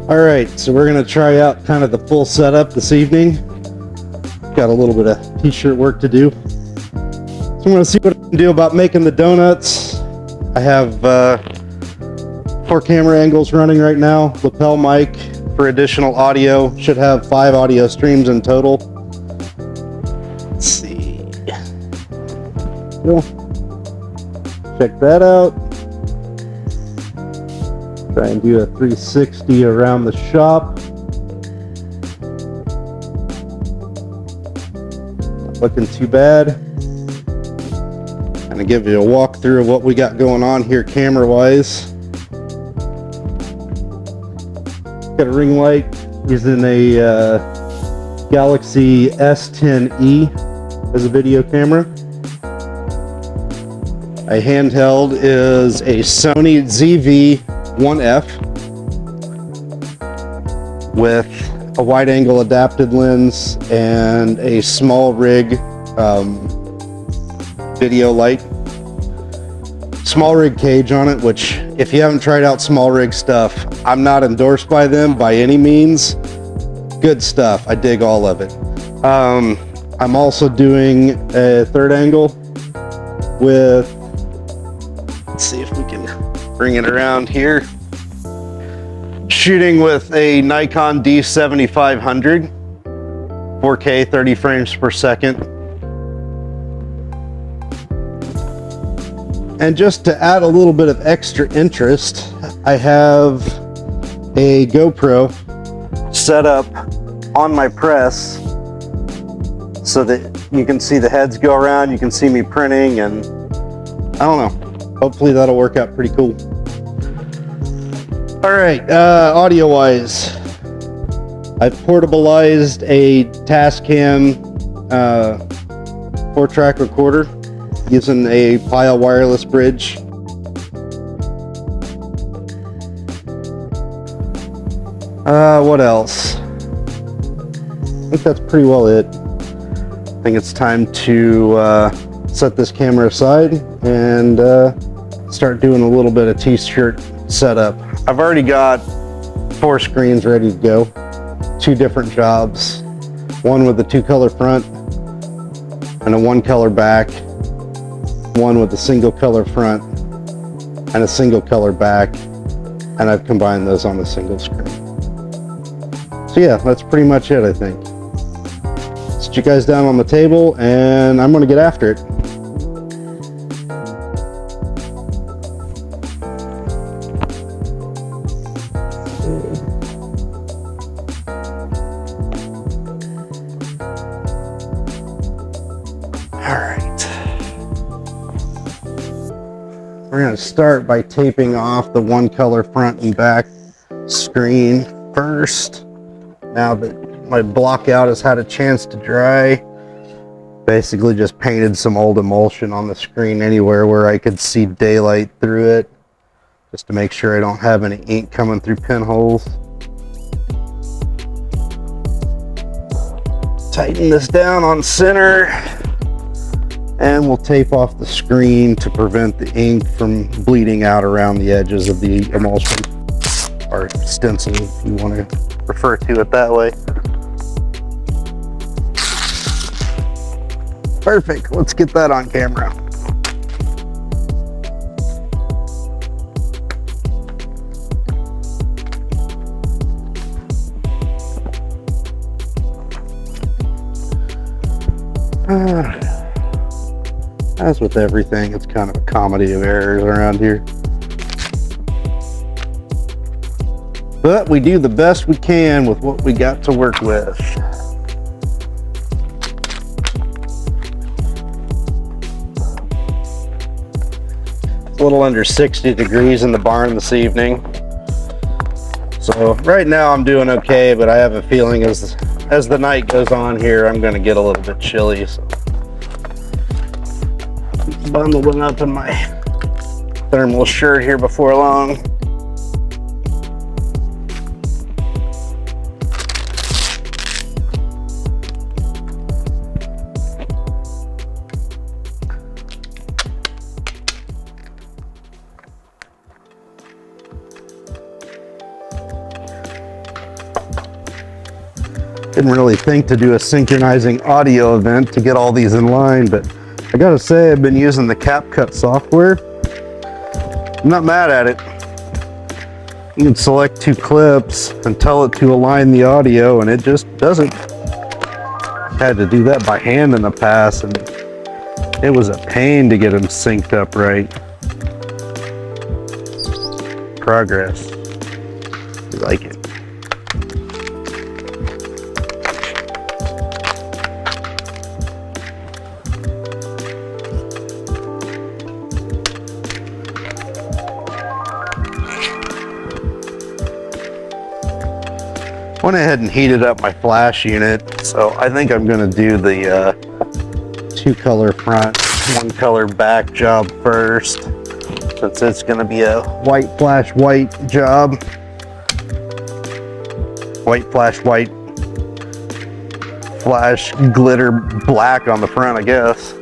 All right, so we're gonna try out kind of the full setup this evening. Got a little bit of t-shirt work to do. So I'm gonna see what I can do about making the donuts. I have 4 camera angles running right now. Lapel mic for additional audio. Should have 5 audio streams in total. Let's see. Cool. Check that out. Try and do a 360 around the shop. Not looking too bad. Kind of give you a walkthrough of what we got going on here camera-wise. Got a ring light using a Galaxy S10e as a video camera. A handheld is a Sony ZV-1F with a wide-angle adapted lens and a small rig video light. Small rig cage on it, which if you haven't tried out small rig stuff, I'm not endorsed by them by any means. Good stuff. I dig all of it. I'm also doing a third angle with, let's see if we can bring it around here. Shooting with a Nikon D7500, 4K, 30 frames per second. And just to add a little bit of extra interest, I have a GoPro set up on my press so that you can see the heads go around, you can see me printing, and I don't know, hopefully that'll work out pretty cool. All right, audio wise, I've portabilized a Tascam 4-track recorder using a Pile wireless bridge. What else? I think that's pretty well it. I think it's time to set this camera aside and start doing a little bit of t-shirt setup. I've already got 4 screens ready to go. 2 different jobs. One with the 2-color front and a 1-color back. One with a single color front and a single color back, and I've combined those on a single screen. So yeah, that's pretty much it, I think. Sit you guys down on the table and I'm gonna get after it. We're going to start by taping off the 1-color front and back screen first. Now that my block out has had a chance to dry, basically just painted some old emulsion on the screen anywhere where I could see daylight through it, just to make sure I don't have any ink coming through pinholes. Tighten this down on center. And we'll tape off the screen to prevent the ink from bleeding out around the edges of the emulsion, or stencil if you want to refer to it that way. Perfect, let's get that on camera. As with everything, it's kind of a comedy of errors around here. But we do the best we can with what we got to work with. It's a little under 60 degrees in the barn this evening. So right now I'm doing okay, but I have a feeling as the night goes on here, I'm gonna get a little bit chilly. So bundling up in my thermal shirt here before long. Didn't really think to do a synchronizing audio event to get all these in line, but I gotta say I've been using the CapCut software. I'm not mad at it. You can select 2 clips and tell it to align the audio, and it just does it. Had to do that by hand in the past, and it was a pain to get them synced up right. Progress. I like it. Went ahead and heated up my flash unit, so I think I'm going to do the 2-color front, 1-color back job first, since it's going to be a white flash white job. White flash white, flash glitter black on the front, I guess.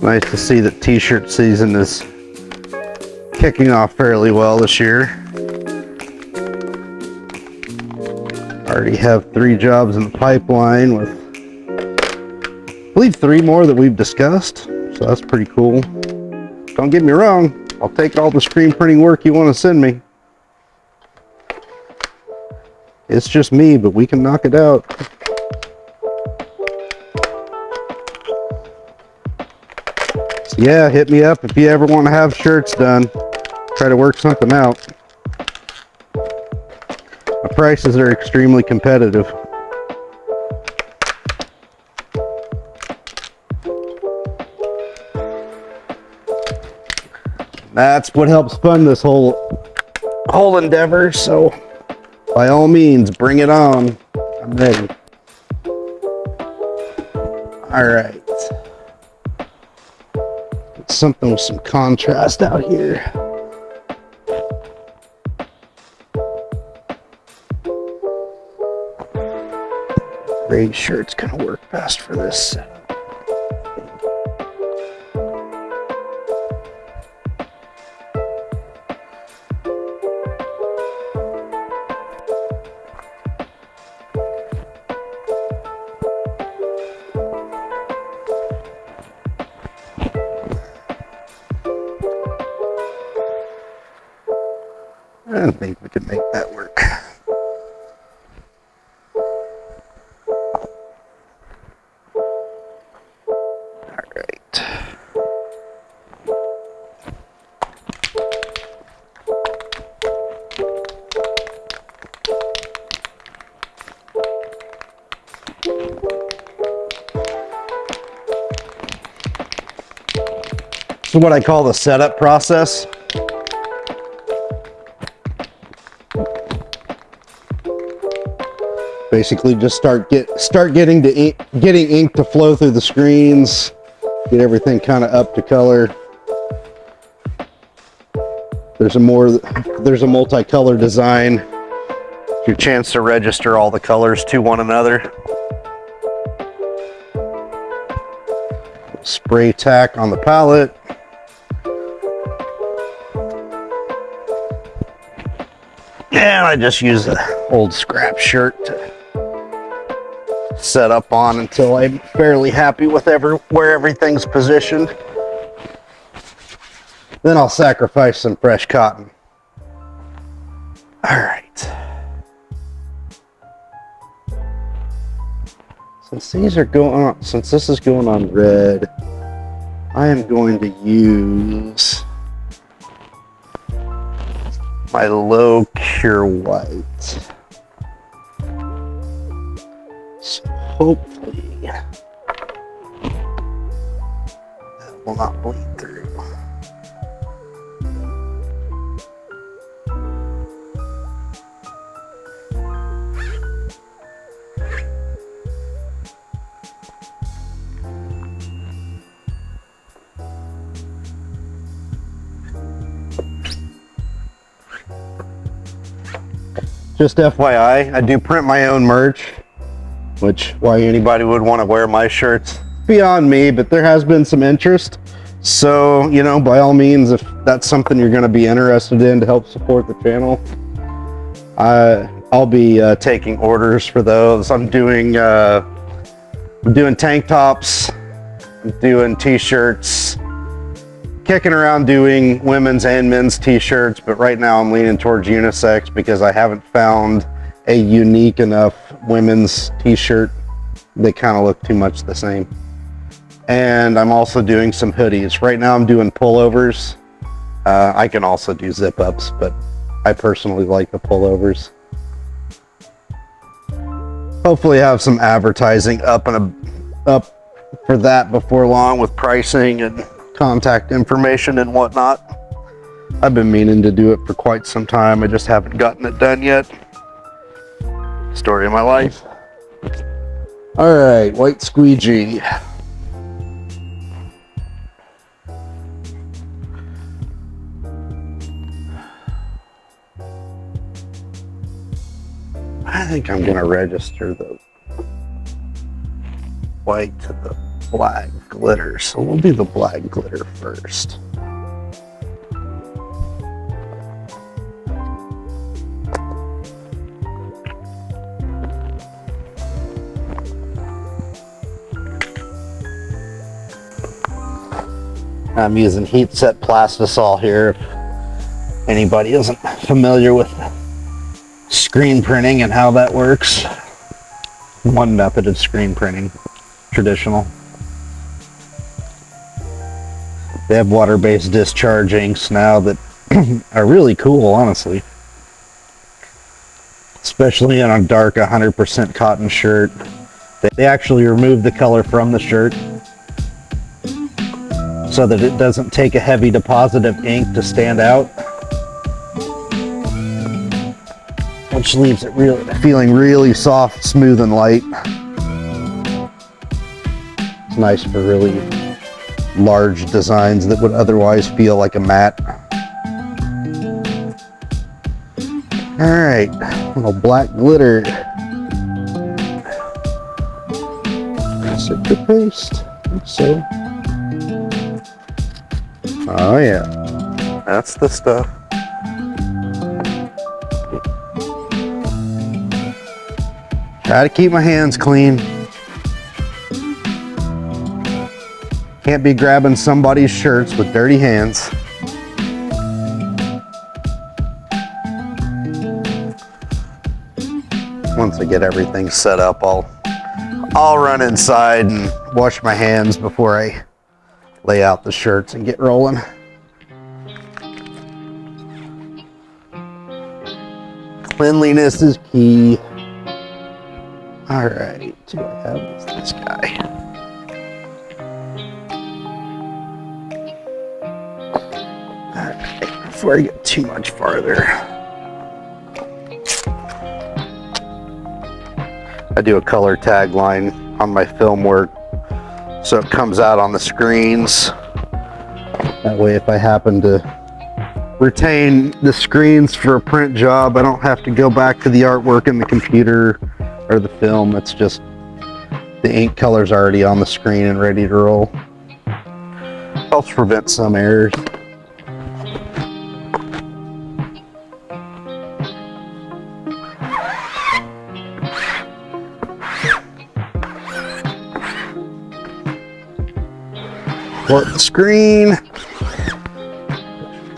Nice to see that t-shirt season is kicking off fairly well this year. Already have 3 jobs in the pipeline with, I believe, 3 more that we've discussed, so that's pretty cool. Don't get me wrong, I'll take all the screen printing work you want to send me. It's just me, but we can knock it out. Yeah, hit me up if you ever want to have shirts done. Try to work something out. The prices are extremely competitive. That's what helps fund this whole endeavor, so by all means, bring it on. I'm ready. All right. Something with some contrast out here. Gray shirt's gonna work best for this. I think we can make that work. All right. So what I call the setup process. Basically, just start getting ink to flow through the screens, get everything kind of up to color. There's a multicolor design. Your chance to register all the colors to one another. Spray tack on the palette. And I just use an old scrap shirt to set up on until I'm fairly happy with where everything's positioned. Then I'll sacrifice some fresh cotton. All right. Since these are going on, since this is going on red, I am going to use my low cure white. So hopefully that will not bleed through. Just FYI, I do print my own merch, which why anybody would want to wear my shirts, beyond me, but there has been some interest. So, you know, by all means, if that's something you're going to be interested in to help support the channel, I'll be taking orders for those. I'm doing tank tops, I'm doing t-shirts, kicking around doing women's and men's t-shirts, but right now I'm leaning towards unisex because I haven't found a unique enough women's t-shirt. They kind of look too much the same. And I'm also doing some hoodies. Right now I'm doing pullovers. I can also do zip ups, but I personally like the pullovers. Hopefully have some advertising up for that before long, with pricing and contact information and whatnot. I've been meaning to do it for quite some time. I just haven't gotten it done yet. Story of my life. All right, white squeegee. I think I'm gonna register the white to the black glitter, so we'll do the black glitter first. I'm using heat set plastisol here. If anybody isn't familiar with screen printing and how that works, one method of screen printing, traditional. They have water-based discharge inks now that are really cool, honestly. Especially on a dark 100% cotton shirt. They actually remove the color from the shirt so that it doesn't take a heavy deposit of ink to stand out, which leaves it feeling really soft, smooth, and light. It's nice for really large designs that would otherwise feel like a matte. All right, a little black glitter. Citric paste, I think so. Oh yeah, that's the stuff. Try to keep my hands clean. Can't be grabbing somebody's shirts with dirty hands. Once I get everything set up, I'll run inside and wash my hands before I lay out the shirts and get rolling. Cleanliness is key. All right, do I have this guy? All right, before I get too much farther, I do a color tagline on my film work so it comes out on the screens. That way, if I happen to retain the screens for a print job, I don't have to go back to the artwork in the computer or the film. It's just the ink color's already on the screen and ready to roll. Helps prevent some errors. Work the screen.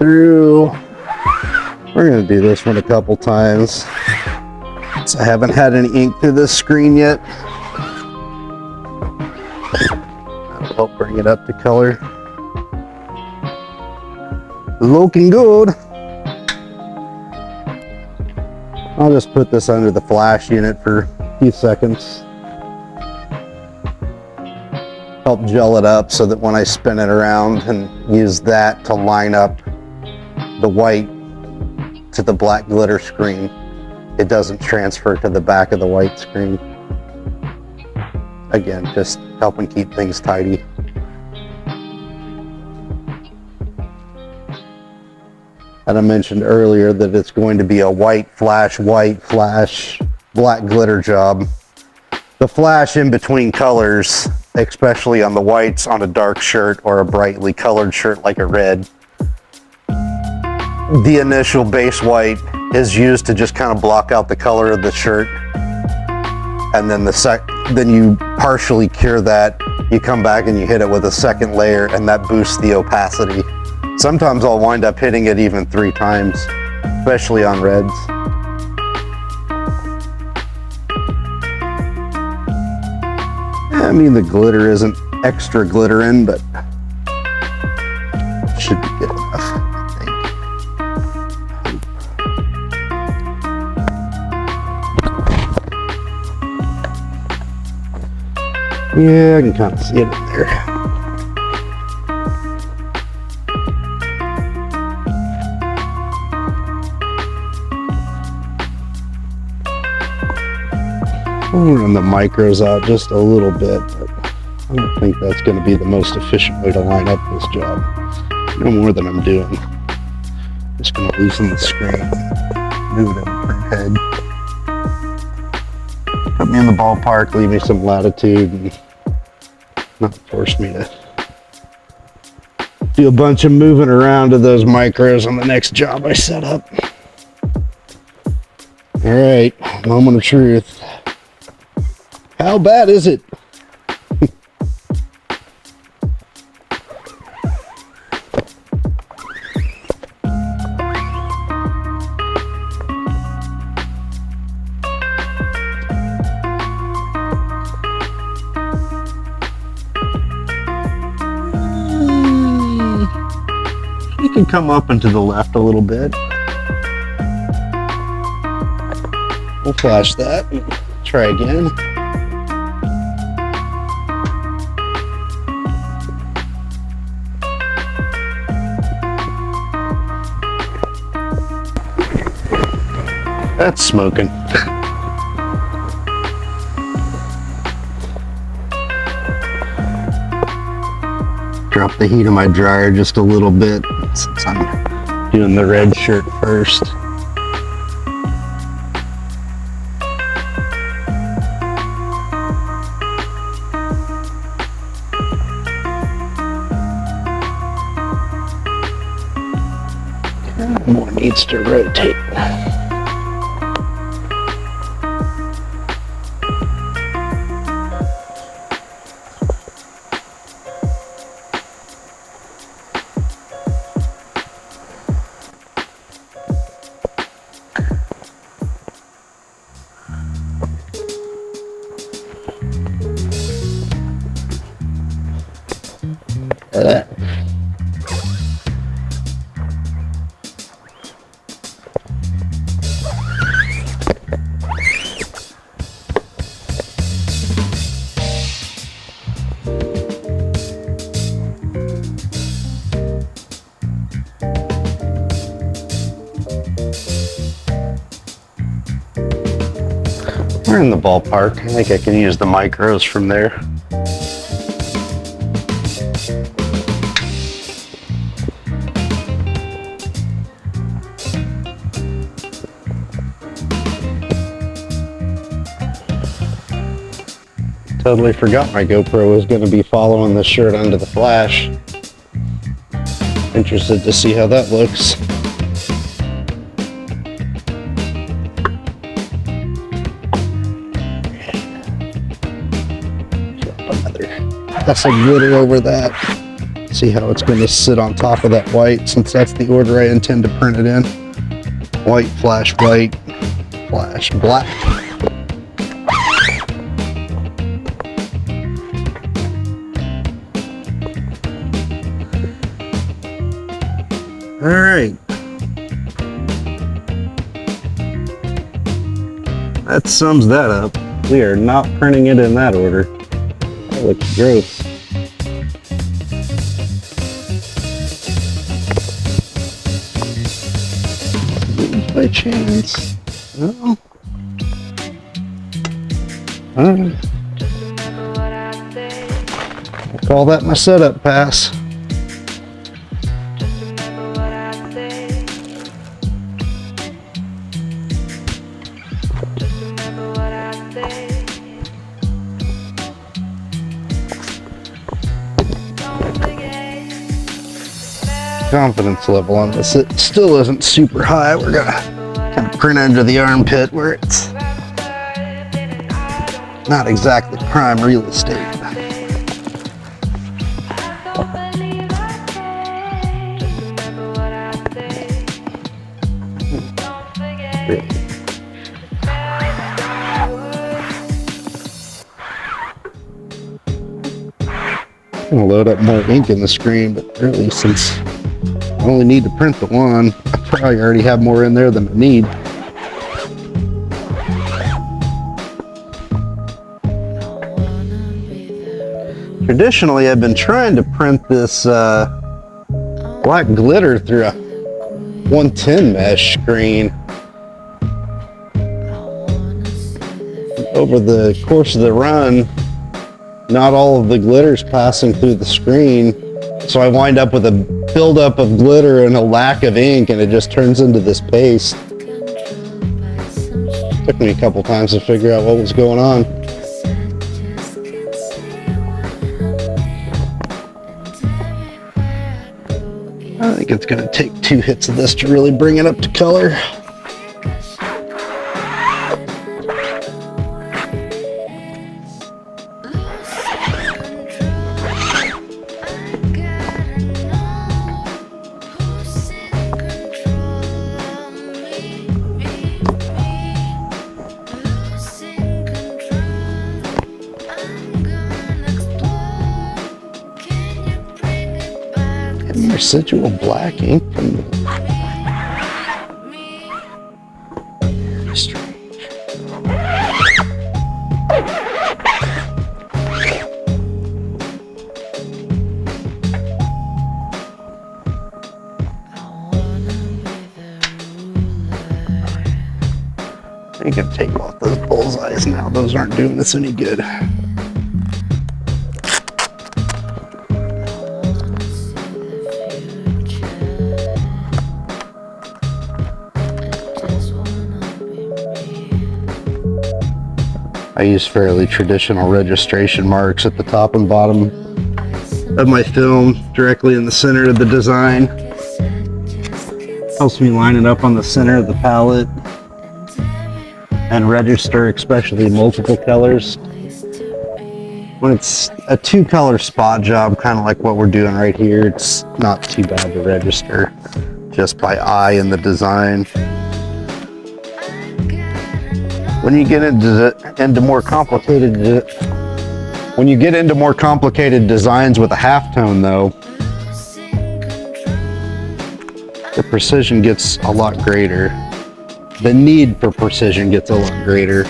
through. We're gonna do this one a couple times. So I haven't had any ink through this screen yet. That'll help bring it up to color. Looking good. I'll just put this under the flash unit for a few seconds. Help gel it up so that when I spin it around and use that to line up the white to the black glitter screen, it doesn't transfer to the back of the white screen. Again, just helping keep things tidy. And I mentioned earlier that it's going to be a white flash, black glitter job. The flash in between colors, especially on the whites on a dark shirt or a brightly colored shirt like a red, the initial base white is used to just kind of block out the color of the shirt. And then then you partially cure that. You come back and you hit it with a second layer, and that boosts the opacity. Sometimes I'll wind up hitting it even 3 times, especially on reds. I mean, the glitter isn't extra glittering, but it should be good enough, I think. Yeah, I can kind of see it in there. We'll run the micros out just a little bit, but I don't think that's going to be the most efficient way to line up this job. No more than I'm doing. Just going to loosen the screen, move it over her head. Put me in the ballpark, leave me some latitude, and not force me to do a bunch of moving around to those micros on the next job I set up. All right, moment of truth. How bad is it? You can come up and to the left a little bit. We'll flash that. Try again. That's smoking. Drop the heat of my dryer just a little bit since I'm doing the red shirt first. More needs to rotate. That. We're in the ballpark. I think I can use the micros from there. Totally forgot my GoPro was going to be following the shirt under the flash. Interested to see how that looks. That's a glitter over that. See how it's going to sit on top of that white, since that's the order I intend to print it in. White, flash black. All right. That sums that up. We are not printing it in that order. That looks gross. By chance. No. Alright. I'll call that my setup pass. Confidence level on this, it still isn't super high. We're gonna kind of print under the armpit where it's not exactly prime real estate. I'm gonna load up more ink in the screen, but really, since I only need to print the one, I probably already have more in there than I need. Traditionally, I've been trying to print this black glitter through a 110 mesh screen. Over the course of the run, not all of the glitter's passing through the screen, so I wind up with a buildup of glitter and a lack of ink, and it just turns into this paste. Took me a couple times to figure out what was going on. I think it's going to take 2 hits of this to really bring it up to color. Residual black ink from the... Very strange. You can take off those bullseyes now. Those aren't doing us any good. I use fairly traditional registration marks at the top and bottom of my film, directly in the center of the design. Helps me line it up on the center of the palette and register, especially multiple colors. When it's a 2-color spot job, kind of like what we're doing right here, it's not too bad to register just by eye in the design. When you get into more complicated designs with a halftone, though, the precision gets a lot greater. The need for precision gets a lot greater.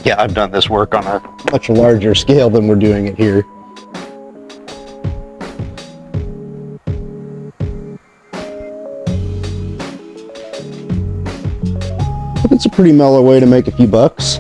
Yeah, I've done this work on a much larger scale than we're doing it here. It's a pretty mellow way to make a few bucks.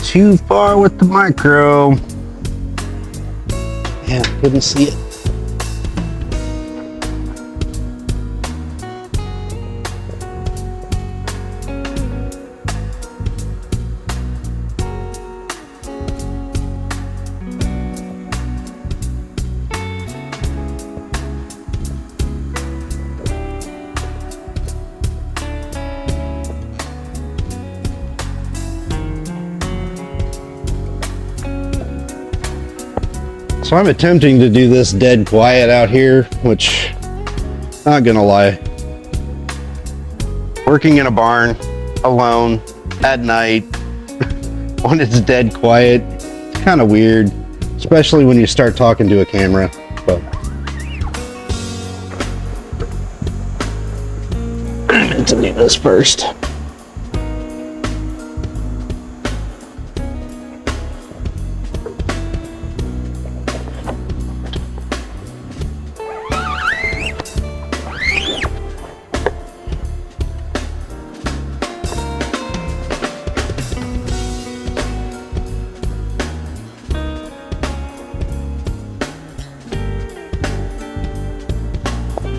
too far with the micro. Yeah, couldn't see it. So I'm attempting to do this dead quiet out here, which, not gonna lie, working in a barn alone at night when it's dead quiet, it's kind of weird, especially when you start talking to a camera. But I meant to do this first.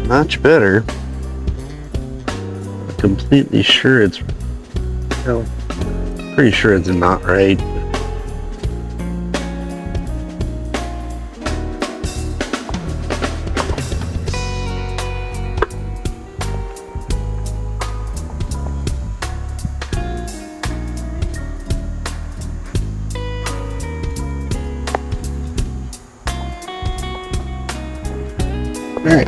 Much better. Completely sure it's, well, pretty sure it's not right. All right.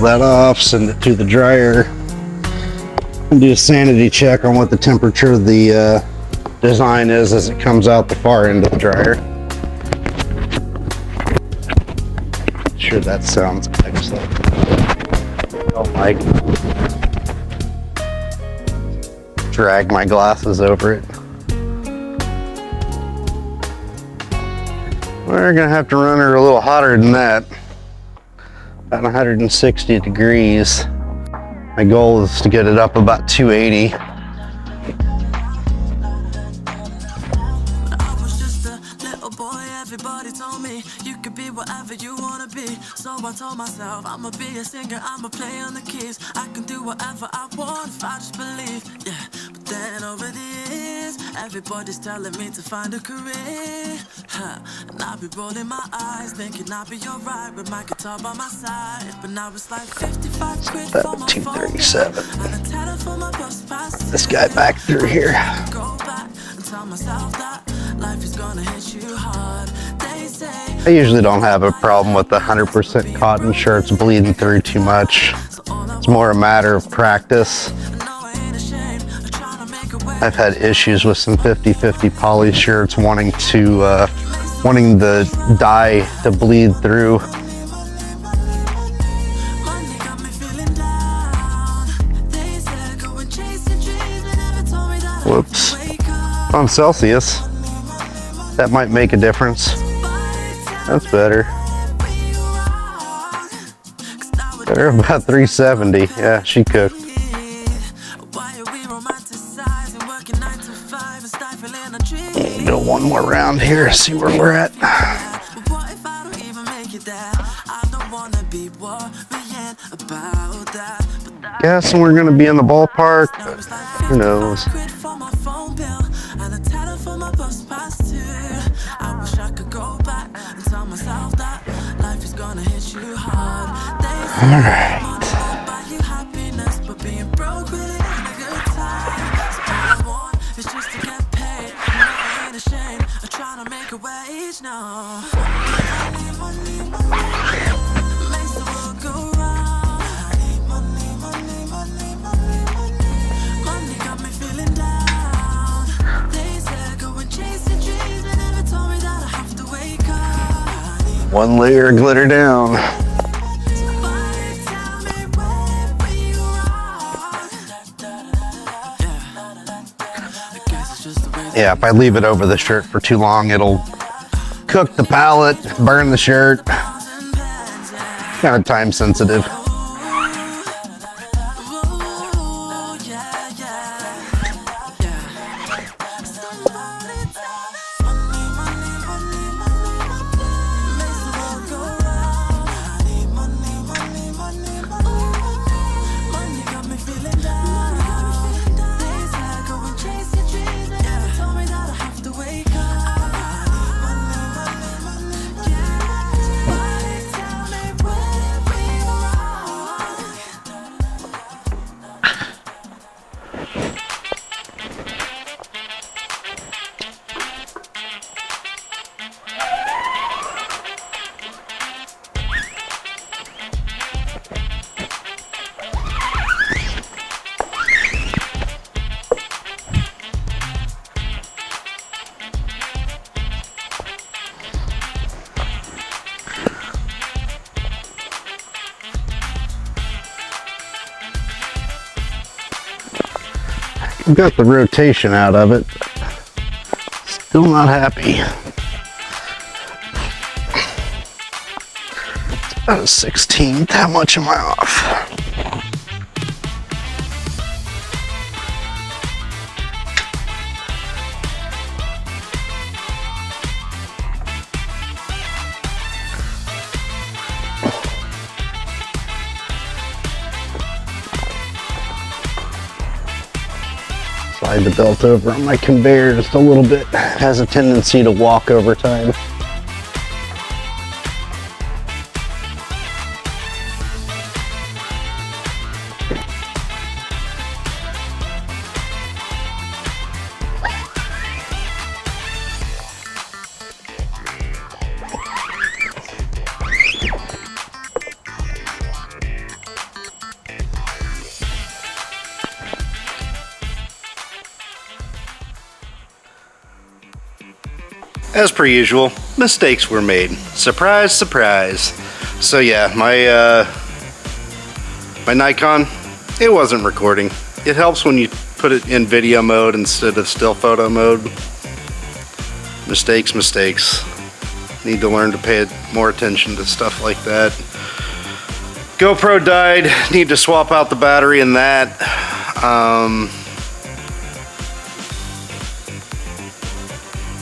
That off, send it to the dryer, and do a sanity check on what the temperature of the design is as it comes out the far end of the dryer. Sure, that sounds excellent. Oh my, drag my glasses over it. We're gonna have to run her a little hotter than that. About 160 degrees. My goal is to get it up about 280. I was just a little boy, everybody told me you could be whatever you wanna be. So I told myself I'ma be a singer, I'ma play on the keys. I can do whatever I want if I just believe, yeah. But then over the years, everybody's telling me to find a career, and I'll be rolling my eyes, thinking I'll be alright with my guitar by my side. But now it's like 55 quid for my 237. phone, and a tenner for my bus pass. This guy back through here. Go back and tell myself that life is gonna hit you hard. They say I usually don't have a problem with the 100% cotton shirts bleeding through too much. It's more a matter of practice. I've had issues with some 50-50 poly shirts wanting the dye to bleed through. Whoops. On Celsius, that might make a difference. That's better. Better about 370. Yeah, she cooked. Do one more round here, see where we're at. Guessing we're gonna be in the ballpark, but who knows? All right. One layer of glitter down. Yeah, if I leave it over the shirt for too long, it'll cook the palette, burn the shirt. Kind of time sensitive. Got the rotation out of it. Still not happy. It's about a 16th. How much am I off? Slide the belt over on my conveyor just a little bit. It has a tendency to walk over time. As per usual, mistakes were made. Surprise, surprise. So yeah, my Nikon, it wasn't recording. It helps when you put it in video mode instead of still photo mode. Mistakes. Need to learn to pay more attention to stuff like that. GoPro died. Need to swap out the battery in that.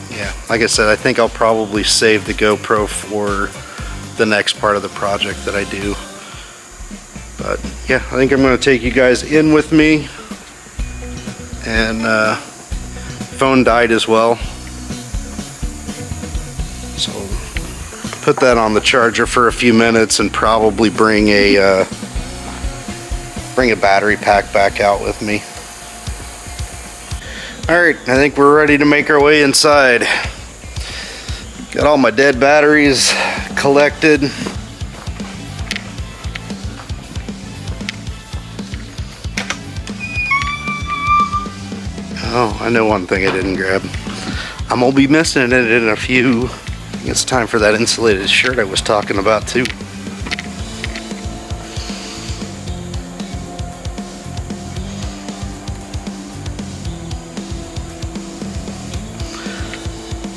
Yeah, like I said, I think I'll probably save the GoPro for the next part of the project that I do. But yeah, I think I'm going to take you guys in with me. And phone died as well. So put that on the charger for a few minutes and probably bring a battery pack back out with me. Alright, I think we're ready to make our way inside. Got all my dead batteries collected. Oh, I know one thing I didn't grab. I'm gonna be missing it in a few. It's time for that insulated shirt I was talking about too.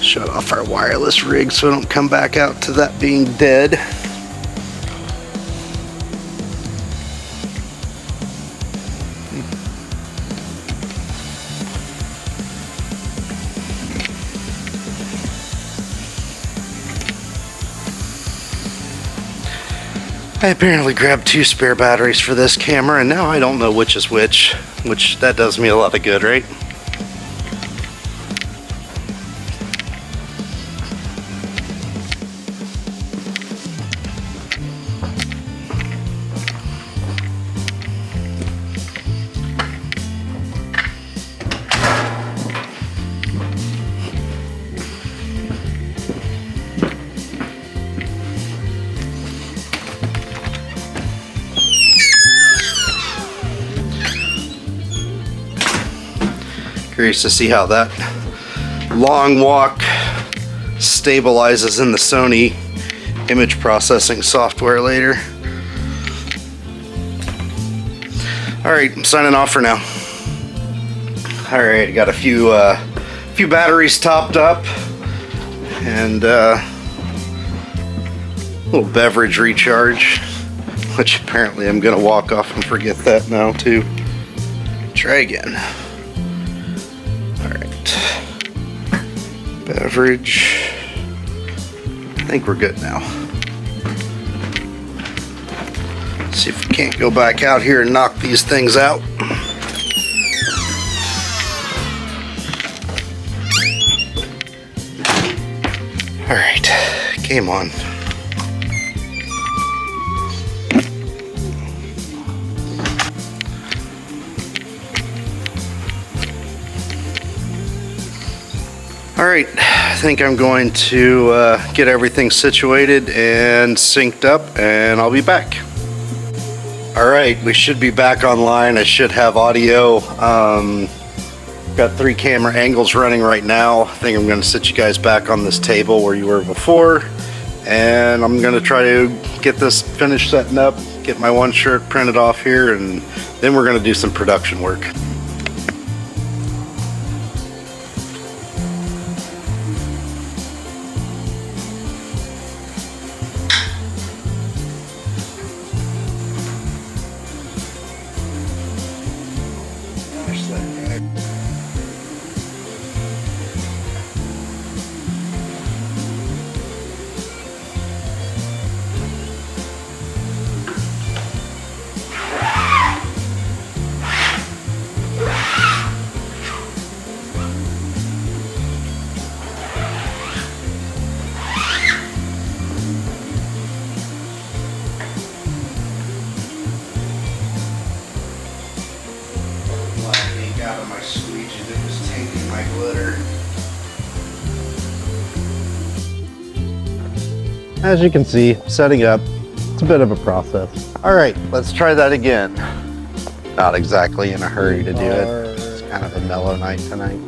Shut off our wireless rig so I don't come back out to that being dead. I apparently grabbed 2 spare batteries for this camera, and now I don't know which is which that does me a lot of good, right? Curious to see how that long walk stabilizes in the Sony image processing software later. Alright, I'm signing off for now. Alright, got a few batteries topped up and little beverage recharge, which apparently I'm gonna walk off and forget that now too. Try again. Beverage. I think we're good now. See if we can't go back out here and knock these things out. All right, game on. Alright, I think I'm going to get everything situated and synced up, and I'll be back. Alright, we should be back online. I should have audio. Got 3 camera angles running right now. I think I'm going to sit you guys back on this table where you were before, and I'm going to try to get this finished setting up, get my one shirt printed off here, and then we're going to do some production work. glitter. As you can see, setting up, it's a bit of a process. All right, let's try that again. Not exactly in a hurry to do it. It's kind of a mellow night tonight.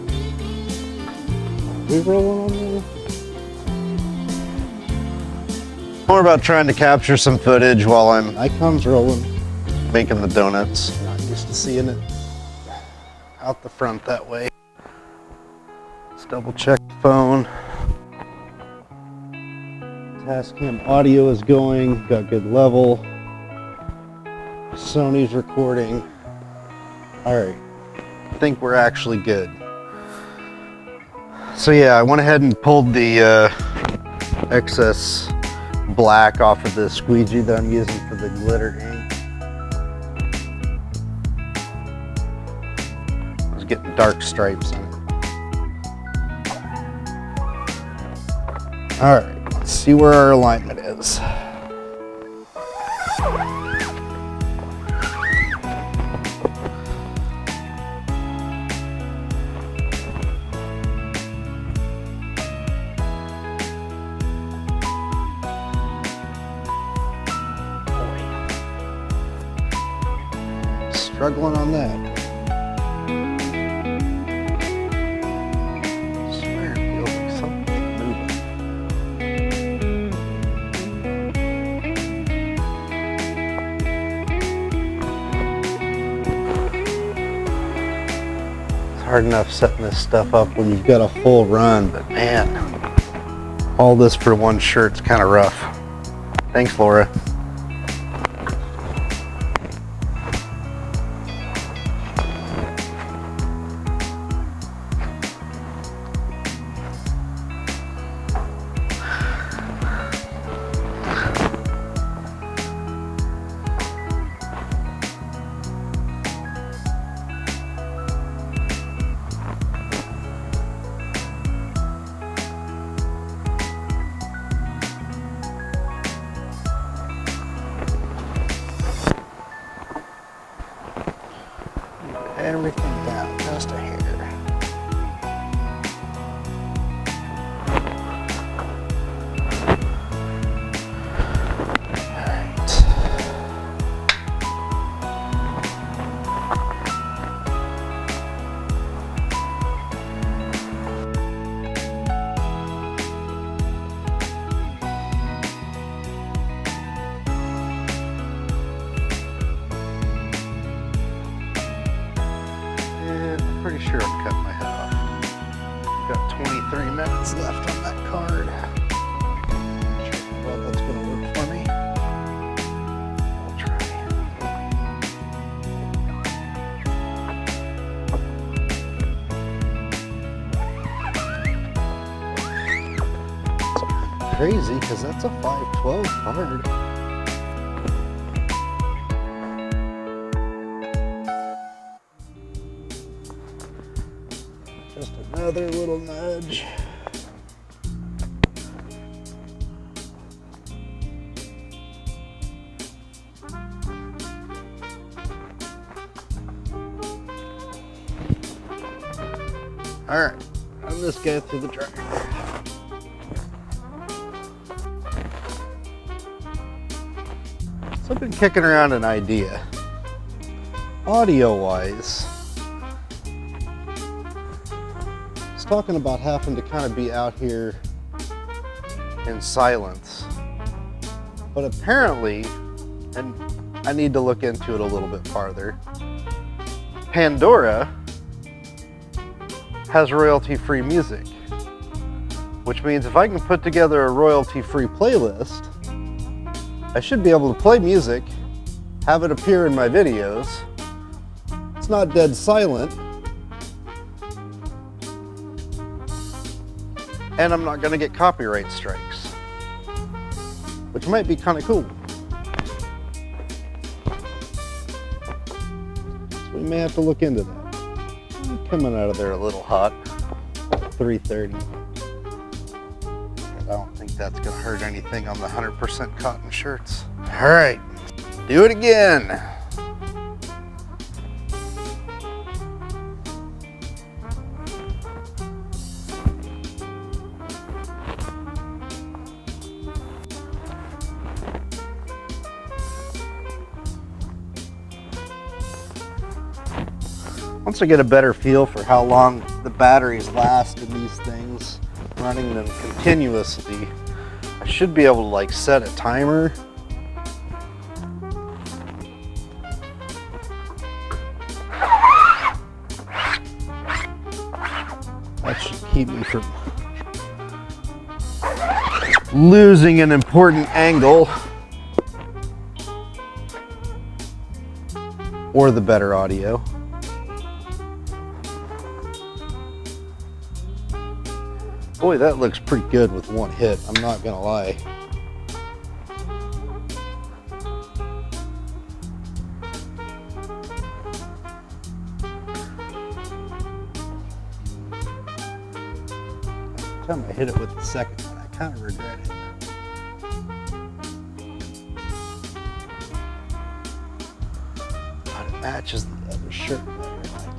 Are we rolling on there? More about trying to capture some footage while I'm Icon's rolling. making the donuts. Not used to seeing it. Out the front that way. Let's double check the phone. Tascam audio is going, got good level. Sony's recording. All right, I think we're actually good. So yeah, I went ahead and pulled the excess black off of the squeegee that I'm using for the glitter ink. I was getting dark stripes in it. All right. Let's see where our alignment is. Struggling on that. I swear it feels like something's moving. Hard enough setting this stuff up when you've got a full run, but man, all this for one shirt's kind of rough. Thanks, Laura. Everything down just a hair. Pretty sure I've cut my head off. Got 23 minutes left on that card. Not sure how well that's going to work for me. I'll try. It's crazy because that's a 512 card. Just another little nudge. All right, run this guy through the dryer. So I've been kicking around an idea. Audio-wise, talking about having to kind of be out here in silence, but apparently, and I need to look into it a little bit farther, Pandora has royalty-free music, which means if I can put together a royalty-free playlist, I should be able to play music, have it appear in my videos. It's not dead silent, and I'm not going to get copyright strikes, which might be kind of cool. So we may have to look into that. I'm coming out of there a little hot, 3:30. I don't think that's going to hurt anything on the 100% cotton shirts. All right, do it again. Once I get a better feel for how long the batteries last in these things, running them continuously, I should be able to like set a timer. That should keep me from losing an important angle or the better audio. Boy, that looks pretty good with one hit, I'm not gonna lie. Every time I hit it with the second one, I kind of regret it. But it matches the other shirt better than I do.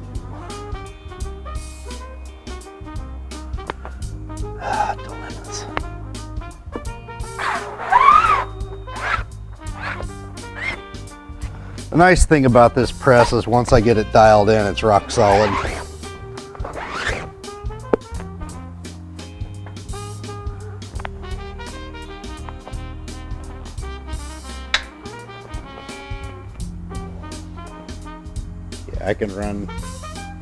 Ah, dilemmas. The nice thing about this press is once I get it dialed in, it's rock solid. I can run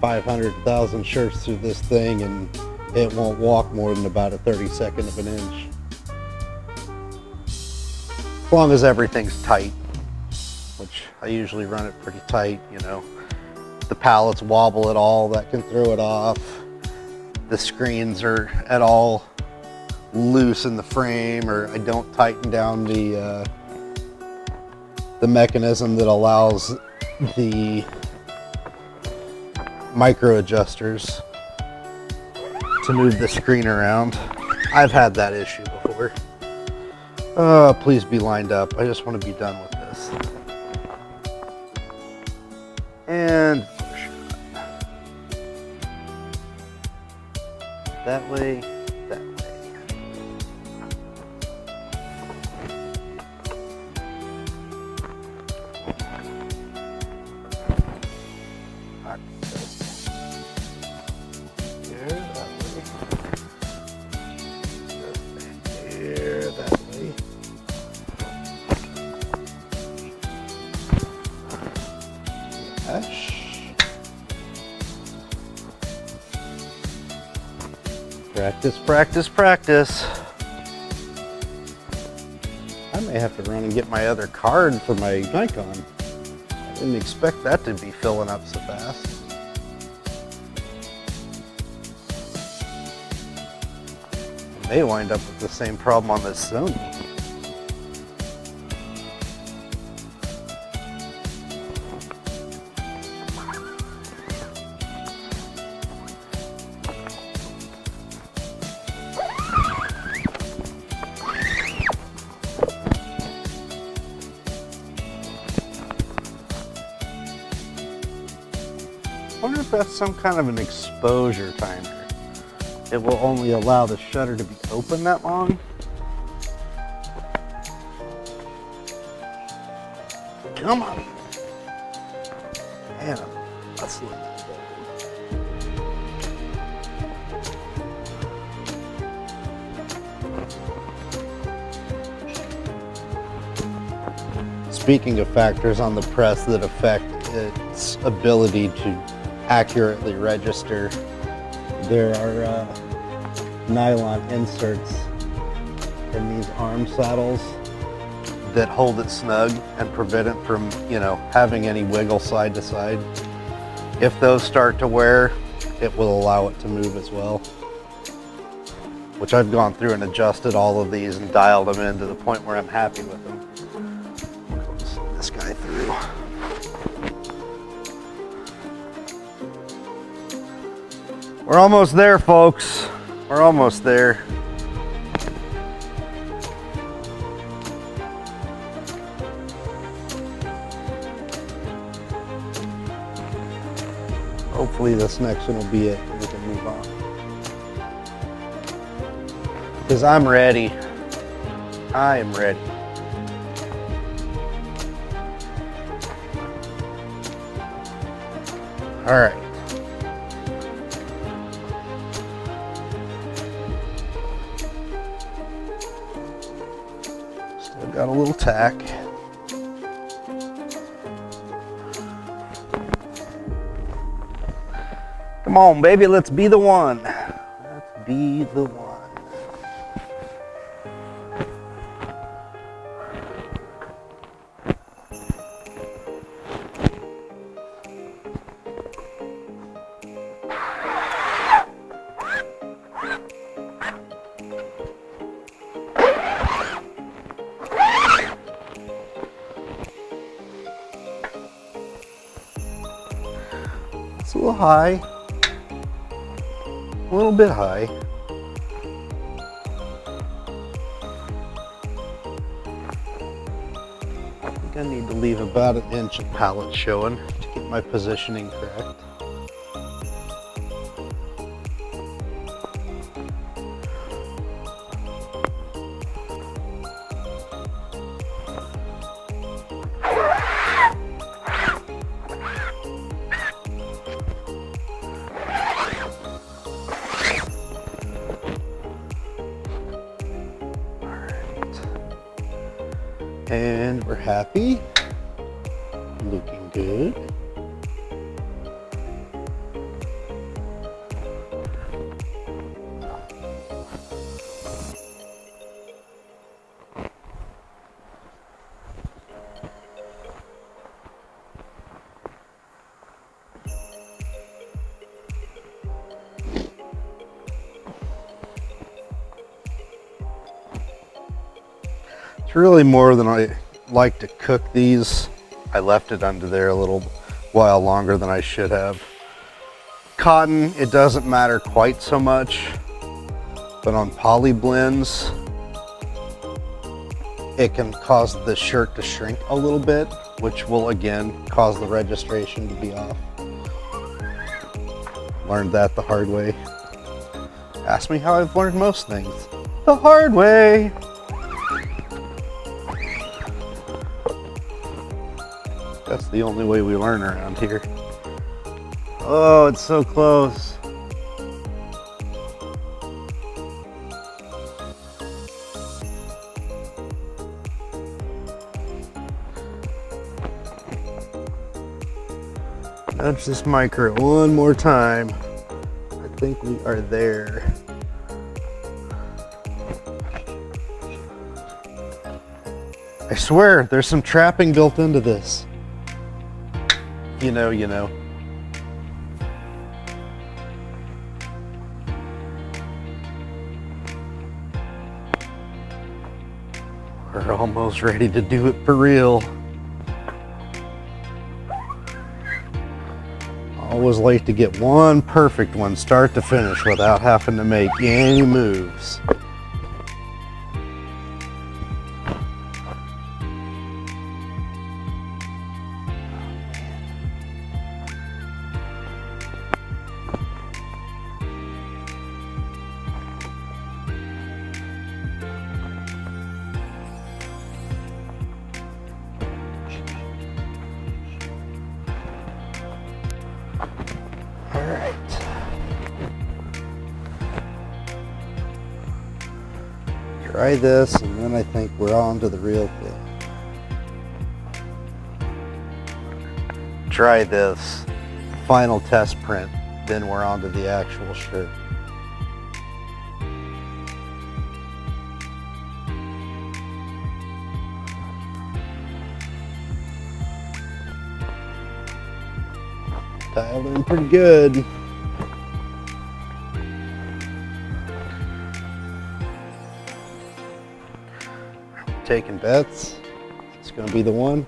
500,000 shirts through this thing and it won't walk more than about a 32nd of an inch. As long as everything's tight, which I usually run it pretty tight, you know. If the pallets wobble at all, that can throw it off. The screens are at all loose in the frame, or I don't tighten down the mechanism that allows the micro adjusters to move the screen around. I've had that issue before. Please be lined up. I just want to be done with this. And that way, that way. Practice, practice, practice. I may have to run and get my other card for my Nikon. I didn't expect that to be filling up so fast. I may wind up with the same problem on this Sony. I wonder if that's some kind of an exposure timer. It will only allow the shutter to be open that long. Come on. Man, I'm hustling. Speaking of factors on the press that affect its ability to accurately register, there are nylon inserts in these arm saddles that hold it snug and prevent it from, you know, having any wiggle side to side. If those start to wear, it will allow it to move as well. Which I've gone through and adjusted all of these and dialed them in to the point where I'm happy with them. Slip this guy through. We're almost there, folks. We're almost there. Hopefully this next one will be it and we can move on. Because I'm ready. I am ready. All right. got a little tack. Come on, baby, let's be the one. Let's be the one. It's a little high. A little bit high. I think I need to leave about 1 inch of pallet showing to get my positioning correct. And we're happy, looking good. It's really more than I like to cook these. I left it under there a little while longer than I should have. Cotton, it doesn't matter quite so much, but on poly blends, it can cause the shirt to shrink a little bit, which will again cause the registration to be off. Learned that the hard way. Ask me how I've learned most things. The hard way. That's the only way we learn around here. Oh, it's so close. Nudge this micro one more time. I think we are there. I swear, there's some trapping built into this. You know, you know. We're almost ready to do it for real. Always like to get one perfect one start to finish without having to make any moves. Try this, and then I think we're on to the real thing. Try this final test print, then we're on to the actual shirt. Dialed in pretty good. Taking bets. It's going to be the one.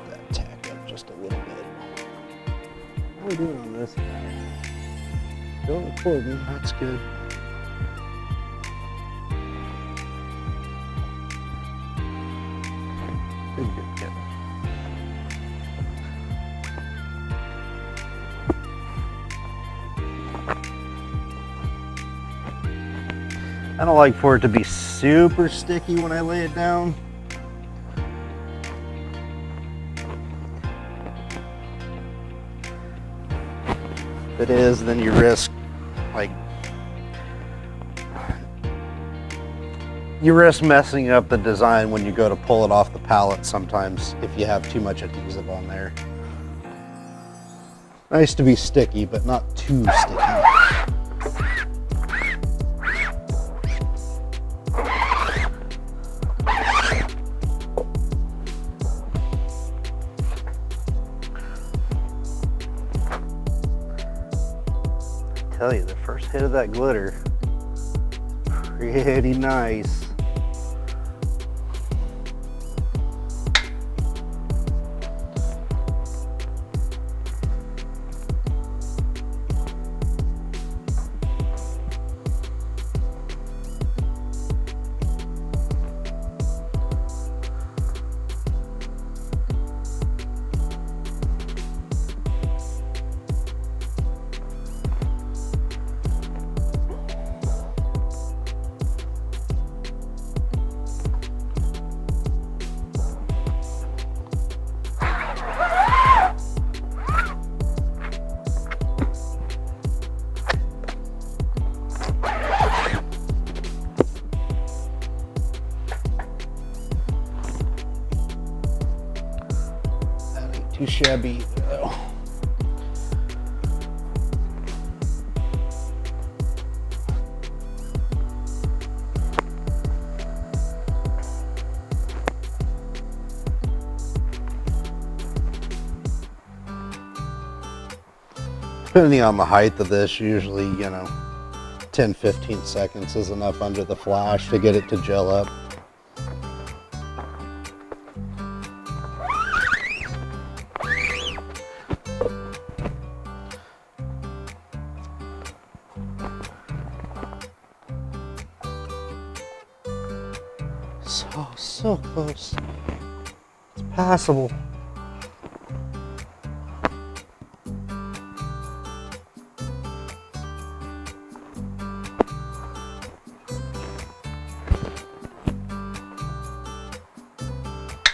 That tack up just a little bit. How are we doing on this guy? Still recording. That's good. Good, good, good. I don't like for it to be super sticky when I lay it down. If it is, then you risk messing up the design when you go to pull it off the pallet sometimes if you have too much adhesive on there. Nice to be sticky, but not too sticky. I tell you, the first hit of that glitter, pretty nice. Too shabby though. Depending on the height of this, usually, 10-15 seconds is enough under the flash to get it to gel up. So close. It's passable.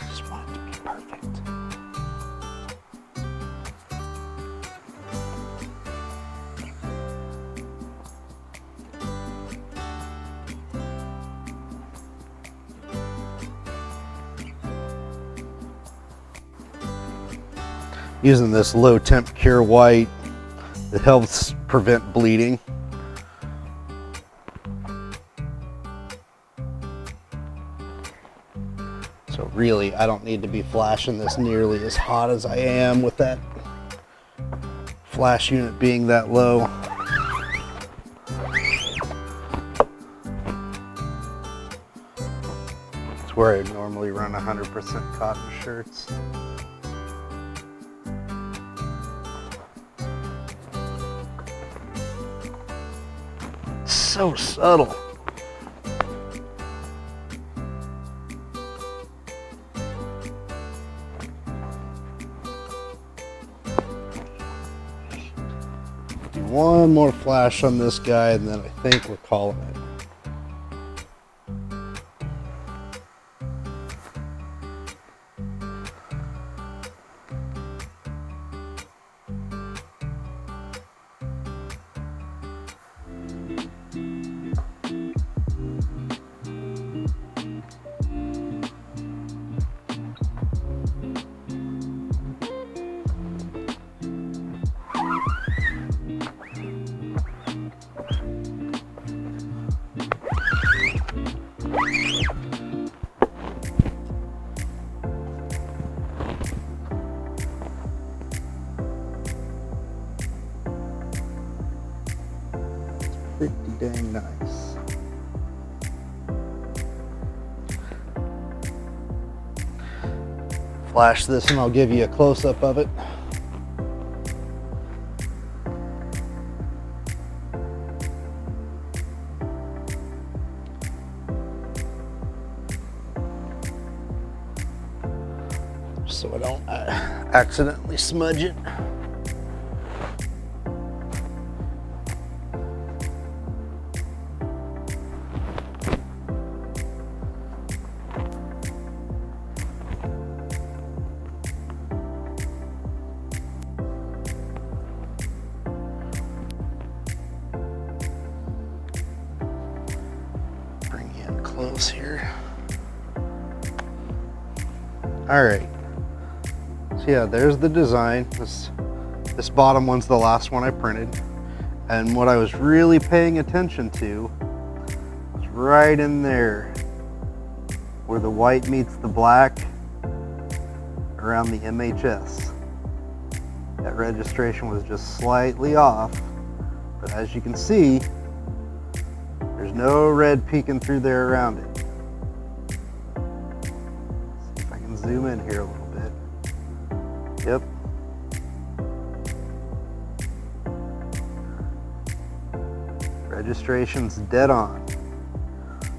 Just want it to be perfect. Using this low temp cure white, it helps prevent bleeding. So really, I don't need to be flashing this nearly as hot as I am with that flash unit being that low. It's where I normally run 100% cotton shirts. So subtle. Do one more flash on this guy and then I think we're calling it. Pretty dang nice. Flash this and I'll give you a close-up of it. So I don't accidentally smudge it. close here. All right. So yeah, there's the design. This bottom one's the last one I printed. And what I was really paying attention to was right in there where the white meets the black around the MHS. That registration was just slightly off, but as you can see, there's no red peeking through there around it. See if I can zoom in here a little bit. Yep. Registration's dead on.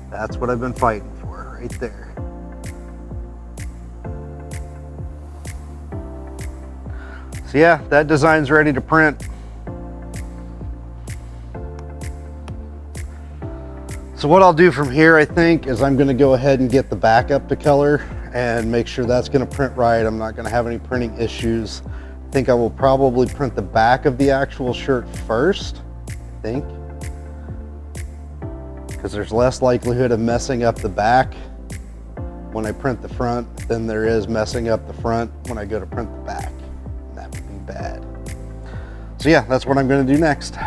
That's what I've been fighting for right there. So yeah, that design's ready to print. So what I'll do from here, I think, is I'm gonna go ahead and get the back up to color and make sure that's gonna print right. I'm not gonna have any printing issues. I think I will probably print the back of the actual shirt first, I think, because there's less likelihood of messing up the back when I print the front than there is messing up the front when I go to print the back. That would be bad. So yeah, that's what I'm gonna do next.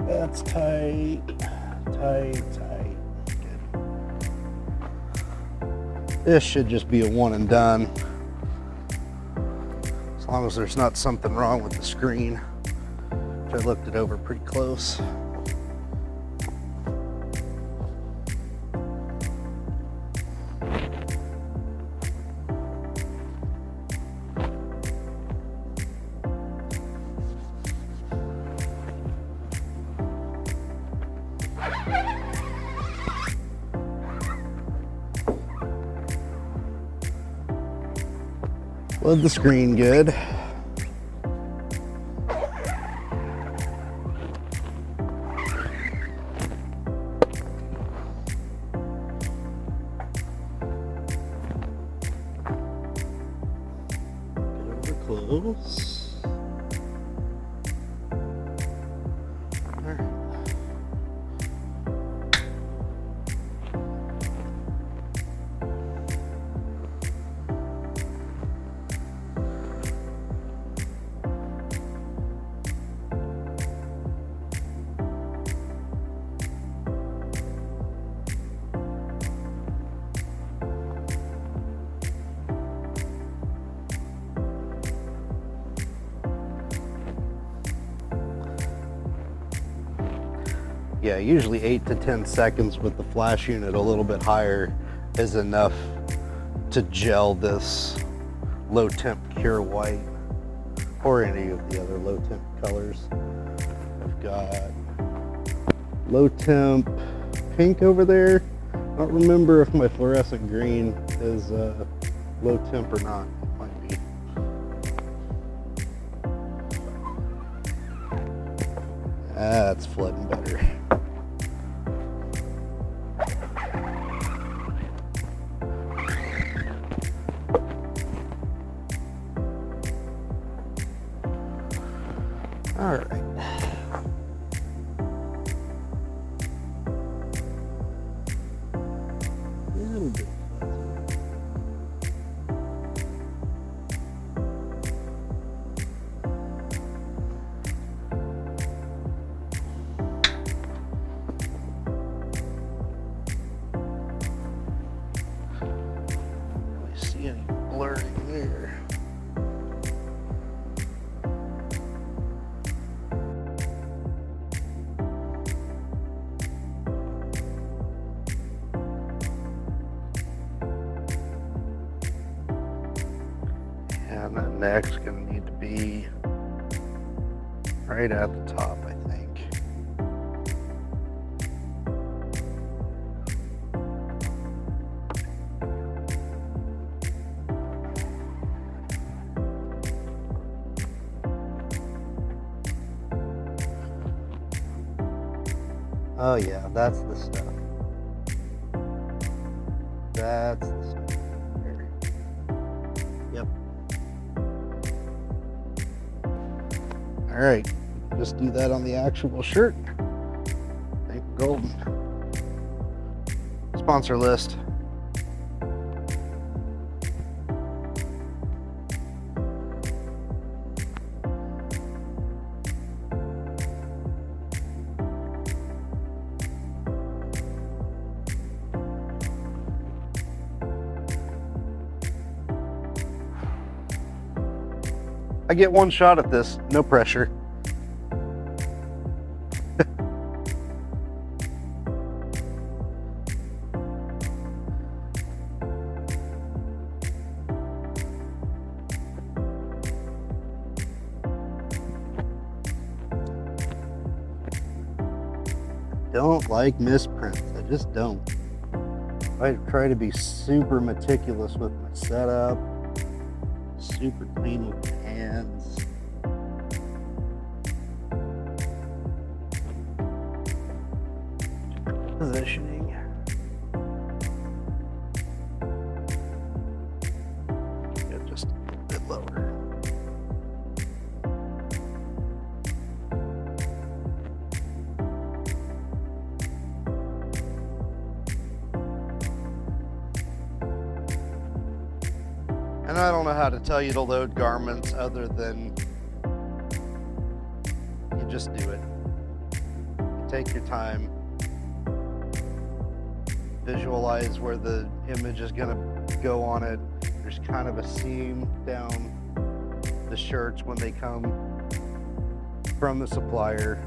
That's tight, tight, tight. Good. This should just be a one and done. As long as there's not something wrong with the screen. I looked it over pretty close. Load the screen good. Get over close. All right. Yeah, usually 8 to 10 seconds with the flash unit a little bit higher is enough to gel this low temp pure white or any of the other low temp colors. I've got low temp pink over there. I don't remember if my fluorescent green is low temp or not. It might be. That's flooding better. All right. A little bit fuzzy. neck's gonna need to be right at the top, I think. Oh yeah, that's the stuff. That's the stuff. There. Yep. All right, just do that on the actual shirt. I think we're golden. Sponsor list. I get one shot at this, no pressure. Don't like misprints, I just don't. I try to be super meticulous with my setup, super clean with my hands. Positioning. Get just a little bit lower. And I don't know how to tell you to load garments other than you just do it. You take your time, visualize where the image is going to go on it. There's kind of a seam down the shirts when they come from the supplier.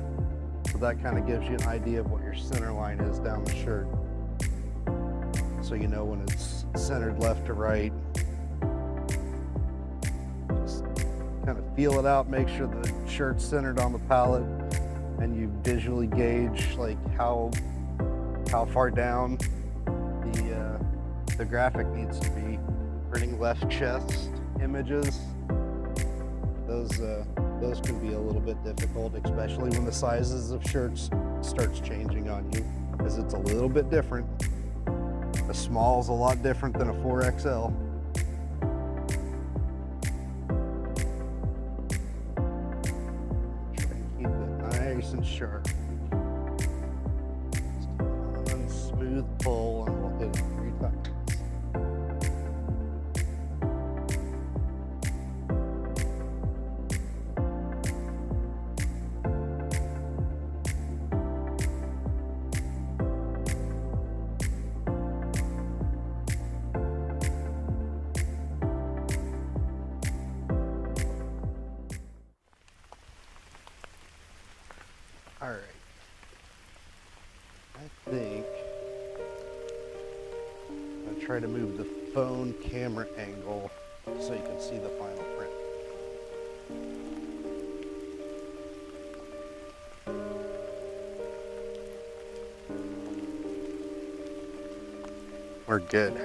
So that kind of gives you an idea of what your center line is down the shirt. So you know when it's centered left to right. Kind of feel it out, make sure the shirt's centered on the pallet, and you visually gauge like how far down the graphic needs to be. Printing left chest images, those can be a little bit difficult, especially when the sizes of shirts starts changing on you, because it's a little bit different. A small is a lot different than a 4XL. Nice and sharp. Just one smooth pull and we'll hit it 3 times. All right, I think I'm gonna try to move the phone camera angle so you can see the final print. We're good.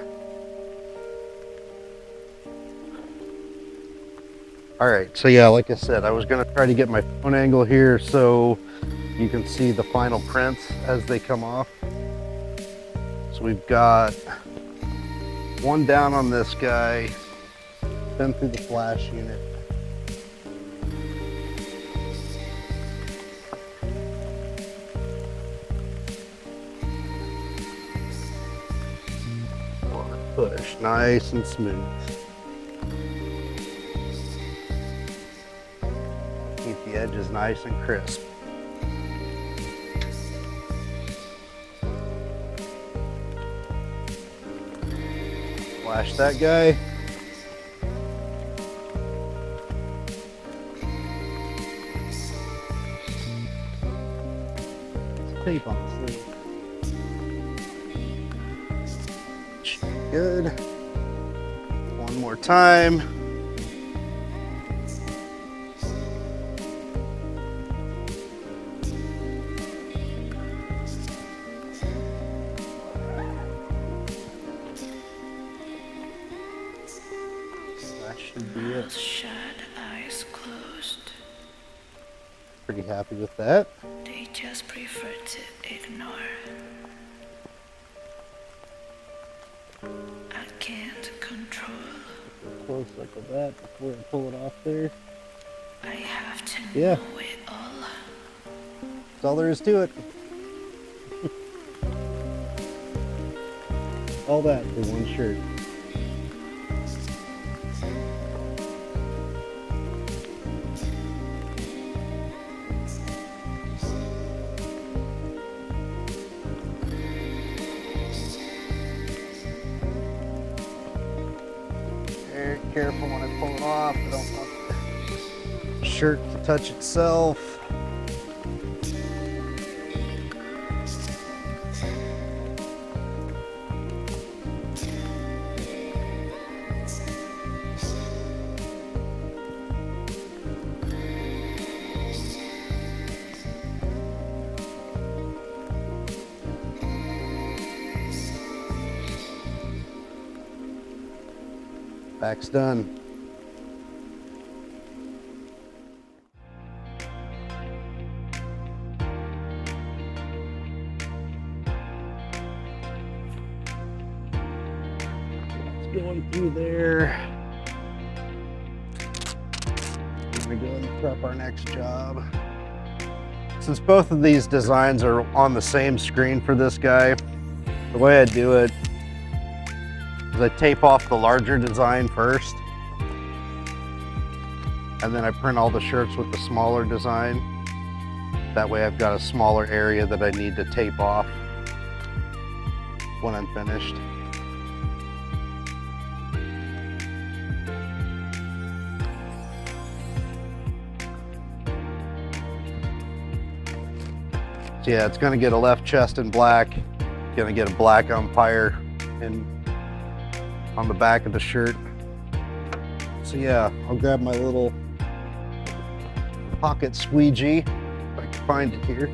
All right, so yeah, like I said, I was gonna try to get my phone angle here so you can see the final prints as they come off. So we've got one down on this guy, been through the flash unit. Push, nice and smooth. Keep the edges nice and crisp. Flash that guy. It's tape on the sleeve. Good. One more time. Pretty happy with that. They just prefer to ignore. I can't control. Close like of that before I pull it off there. I have to Yeah. know it all. That's all there is to it. All that for one shirt. Very careful when I pull it off. I don't want the shirt to touch itself. Back's done. It's going through there. I'm gonna go and prep our next job. Since both of these designs are on the same screen for this guy, the way I do it is I tape off the larger design first, and then I print all the shirts with the smaller design. That way I've got a smaller area that I need to tape off when I'm finished. So yeah, it's gonna get a left chest in black, gonna get a black umpire on the back of the shirt. So yeah, I'll grab my little pocket squeegee, if I can find it here.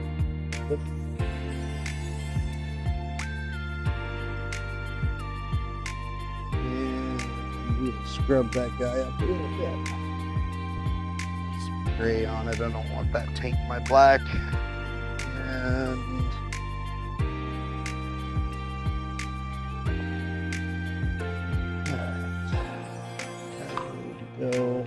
And we'll scrub that guy up a little bit. Some gray on it, I don't want that to taint my black. And go.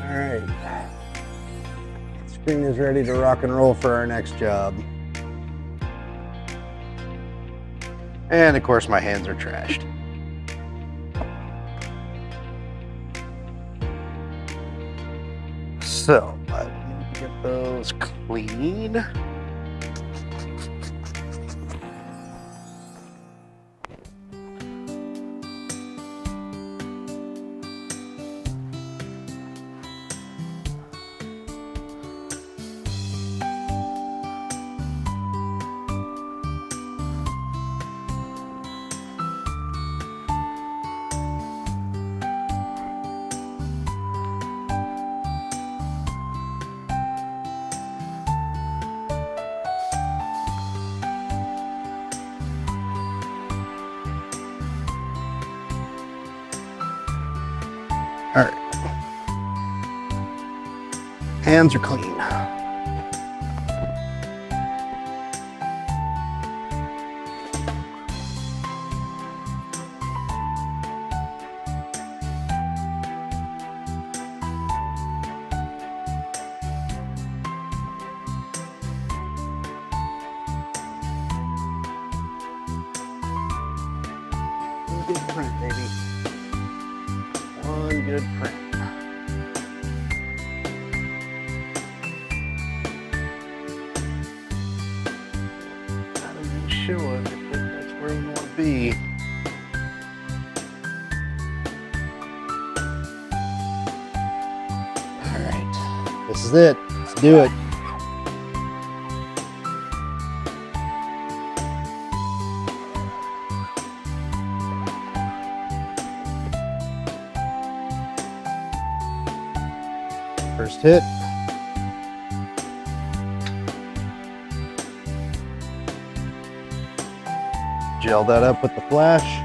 All right, screen is ready to rock and roll for our next job. And of course my hands are trashed. So I need to get those clean. All right, hands are clean. Good print, baby. One good print. Show it if that's where we want to be. All right, this is it. Let's do it. First hit. Gel that up with the flash.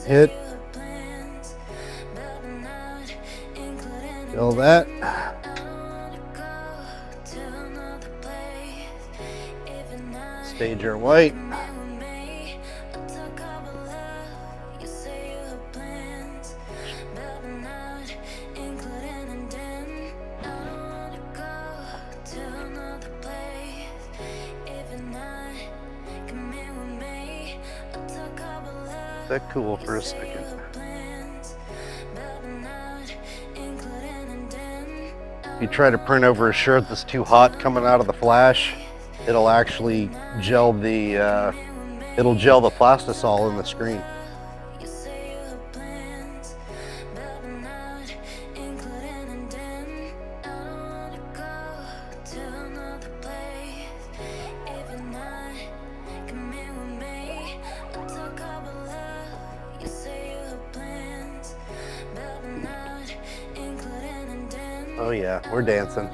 Hit. Gel that. Stage our white. That cool for a second. If you try to print over a shirt that's too hot coming out of the flash, it'll actually gel the plastisol in the screen. Oh yeah, we're dancing.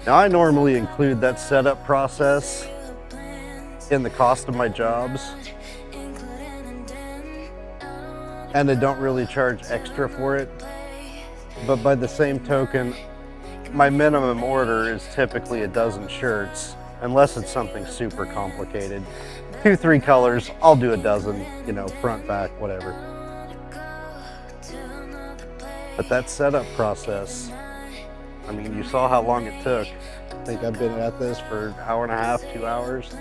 Now I normally include that setup process in the cost of my jobs, and I don't really charge extra for it. But by the same token, my minimum order is typically a dozen shirts, unless it's something super complicated. 2-3 colors, I'll do a dozen, you know, front, back, whatever. But that setup process, I mean, you saw how long it took. I think I've been at this for an hour and a half, 2 hours,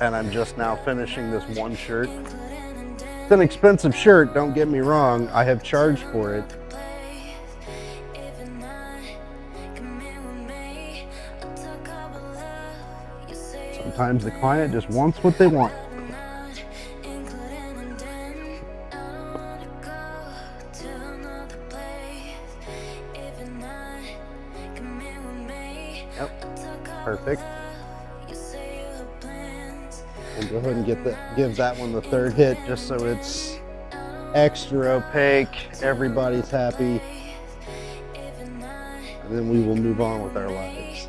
and I'm just now finishing this one shirt. It's an expensive shirt, don't get me wrong. I have charged for it. Sometimes the client just wants what they want. Yep, perfect. And go ahead and give that one the third hit, just so it's extra opaque, everybody's happy, and then we will move on with our lives.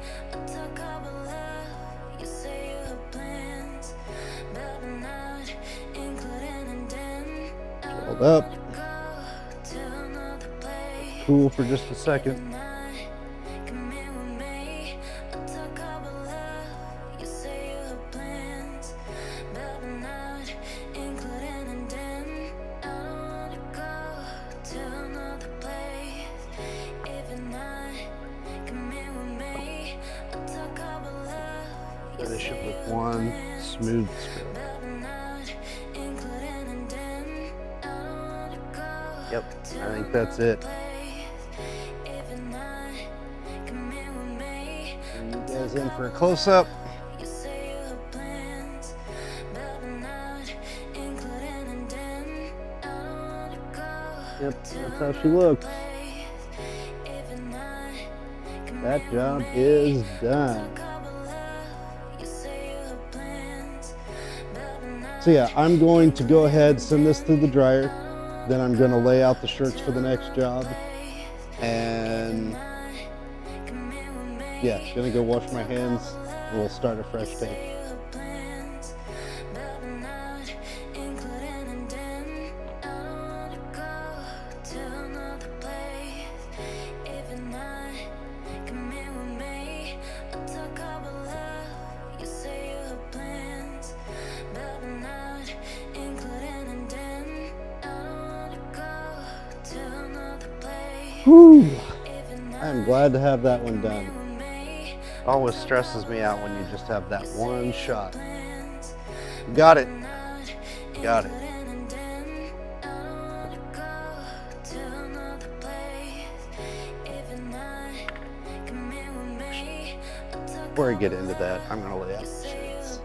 Hold up. Cool for just a second. Finish it with one smooth stroke. Yep, I think that's it. Bring you guys in for a close-up. Yep, that's how she looks. That job is done. So yeah, I'm going to go ahead, send this through the dryer. Then I'm going to lay out the shirts for the next job. And yeah, gonna go wash my hands and we'll start a fresh day. Whew. I'm glad to have that one done. Always stresses me out when you just have that one shot. Got it. Got it. Before I get into that, I'm going to lay out the shirts.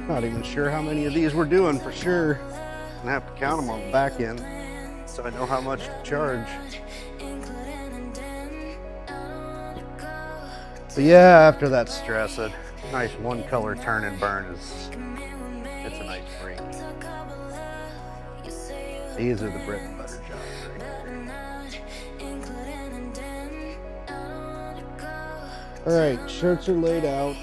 Not even sure how many of these we're doing for sure. I'm gonna have to count them on the back end so I know how much to charge. But yeah, after that stress, a nice one color turn and burn it's a nice break. These are the bread and butter jobs right here. All right, shirts are laid out.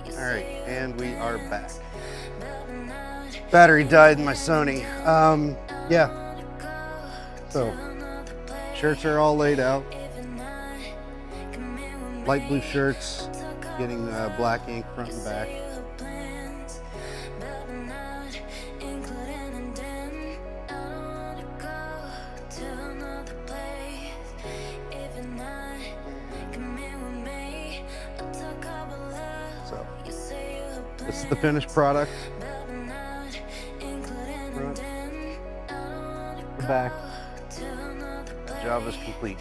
All right, and we are back. Battery died in my Sony. Yeah. So, shirts are all laid out. Light blue shirts, getting black ink front and back. So, this is the finished product. Front, the back. The job is complete.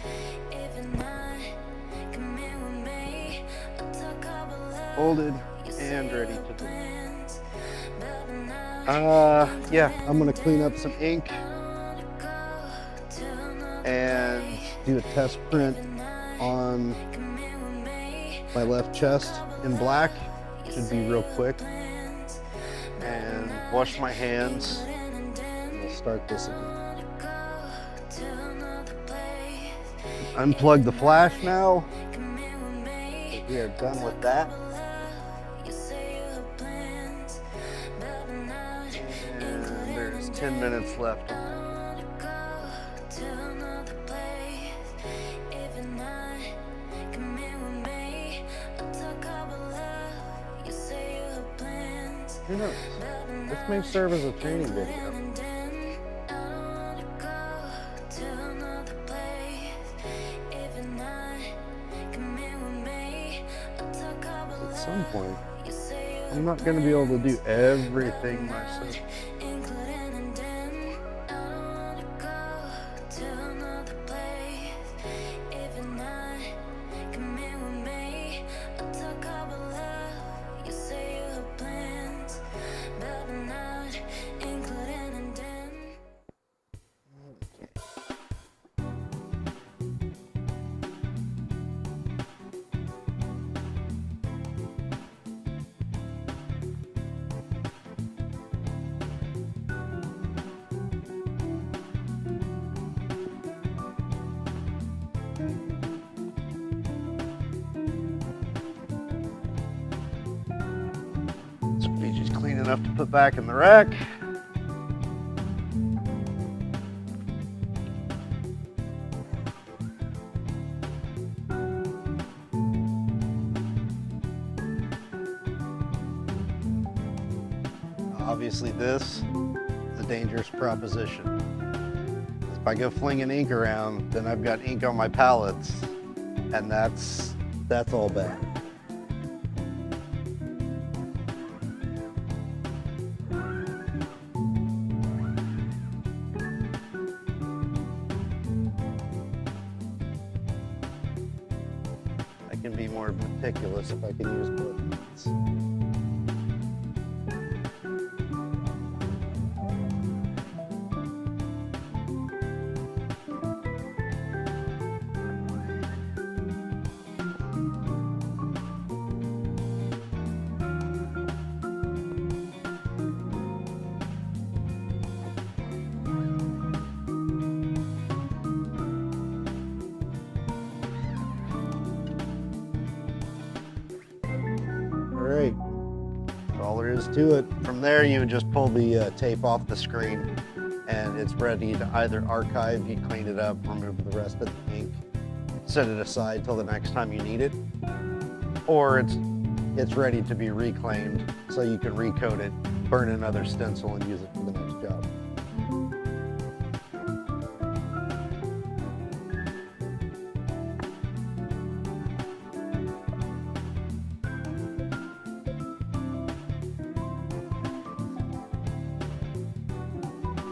Folded and ready to do. Yeah, I'm gonna clean up some ink and do a test print on my left chest in black. Should be real quick. And wash my hands. And we'll start this again. Unplug the flash now. We are done with that. And there's 10 minutes left on that. Who knows? This may serve as a training video. point. I'm not going to be able to do everything myself. Squeegee's clean enough to put back in the rack. Obviously this is a dangerous proposition. If I go flinging ink around, then I've got ink on my palettes, and that's all bad. I can be more meticulous if I can use both hands. Alright, that's all there is to it. From there you would just pull the tape off the screen and it's ready to either archive, you clean it up, remove the rest of the ink, set it aside till the next time you need it, or it's ready to be reclaimed so you can recoat it, burn another stencil and use it for the next job.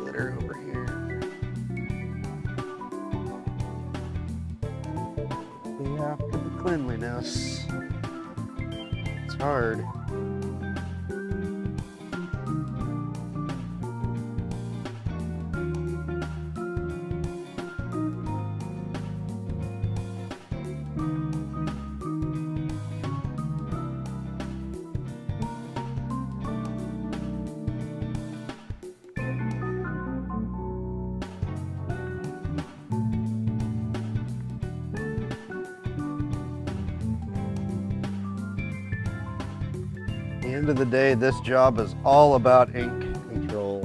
Glitter over here. Yeah, after the cleanliness, it's hard. At the end of the day, this job is all about ink control.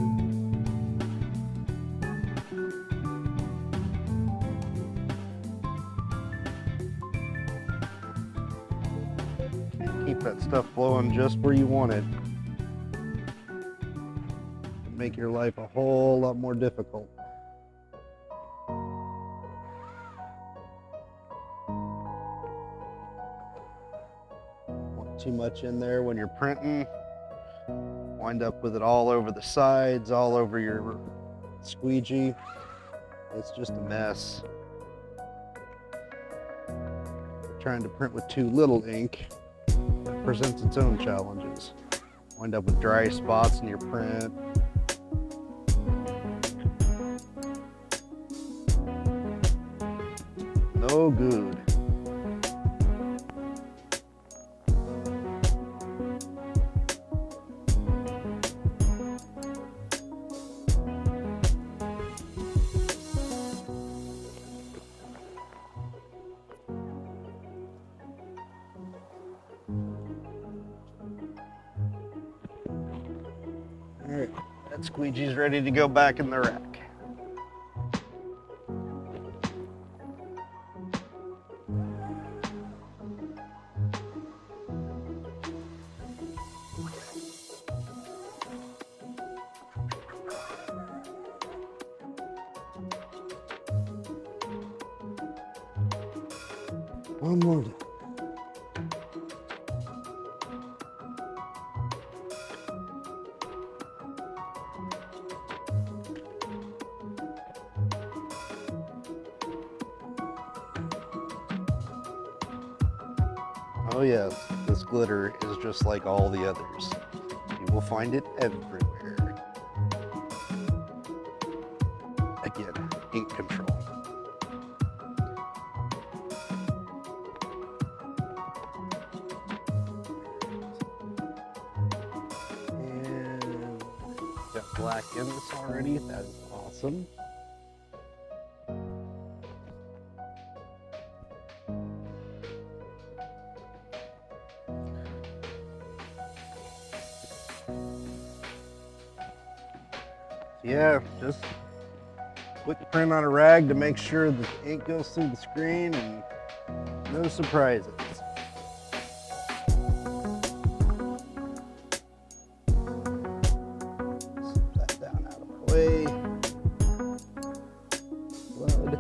Can't keep that stuff flowing just where you want it. It'd make your life a whole lot more difficult. Too much in there when you're printing, wind up with it all over the sides, all over your squeegee. It's just a mess. Trying to print with too little ink presents its own challenges. Wind up with dry spots in your print. No good. Alright, that squeegee's ready to go back in the rack. One more. Oh yes, this glitter is just like all the others. You will find it everywhere. Again, ink control. And got black in this already. That is awesome. Yeah, just quick print on a rag to make sure the ink goes through the screen and no surprises. Set that down out of my way. Blood.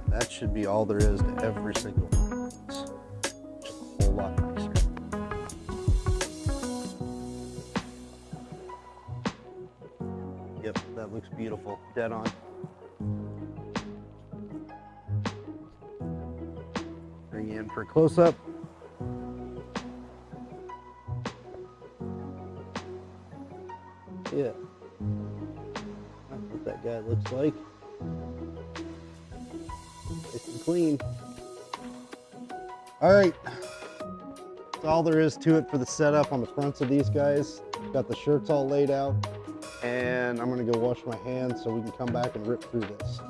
And that should be all there is to every single one. Whole lot nicer. Yep, that looks beautiful. Dead on. Bring you in for a close-up. Yeah. That's what that guy looks like. Nice and clean. All right. That's all there is to it for the setup on the fronts of these guys. Got the shirts all laid out, and I'm gonna go wash my hands so we can come back and rip through this.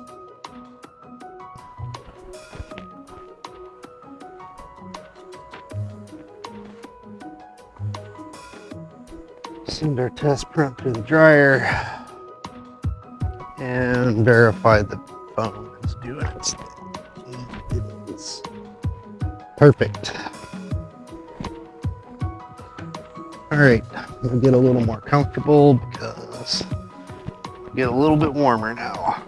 Send our test print through the dryer and verify the phone is doing its thing. It is. Perfect. All right, I'm gonna get a little more comfortable because I get a little bit warmer now.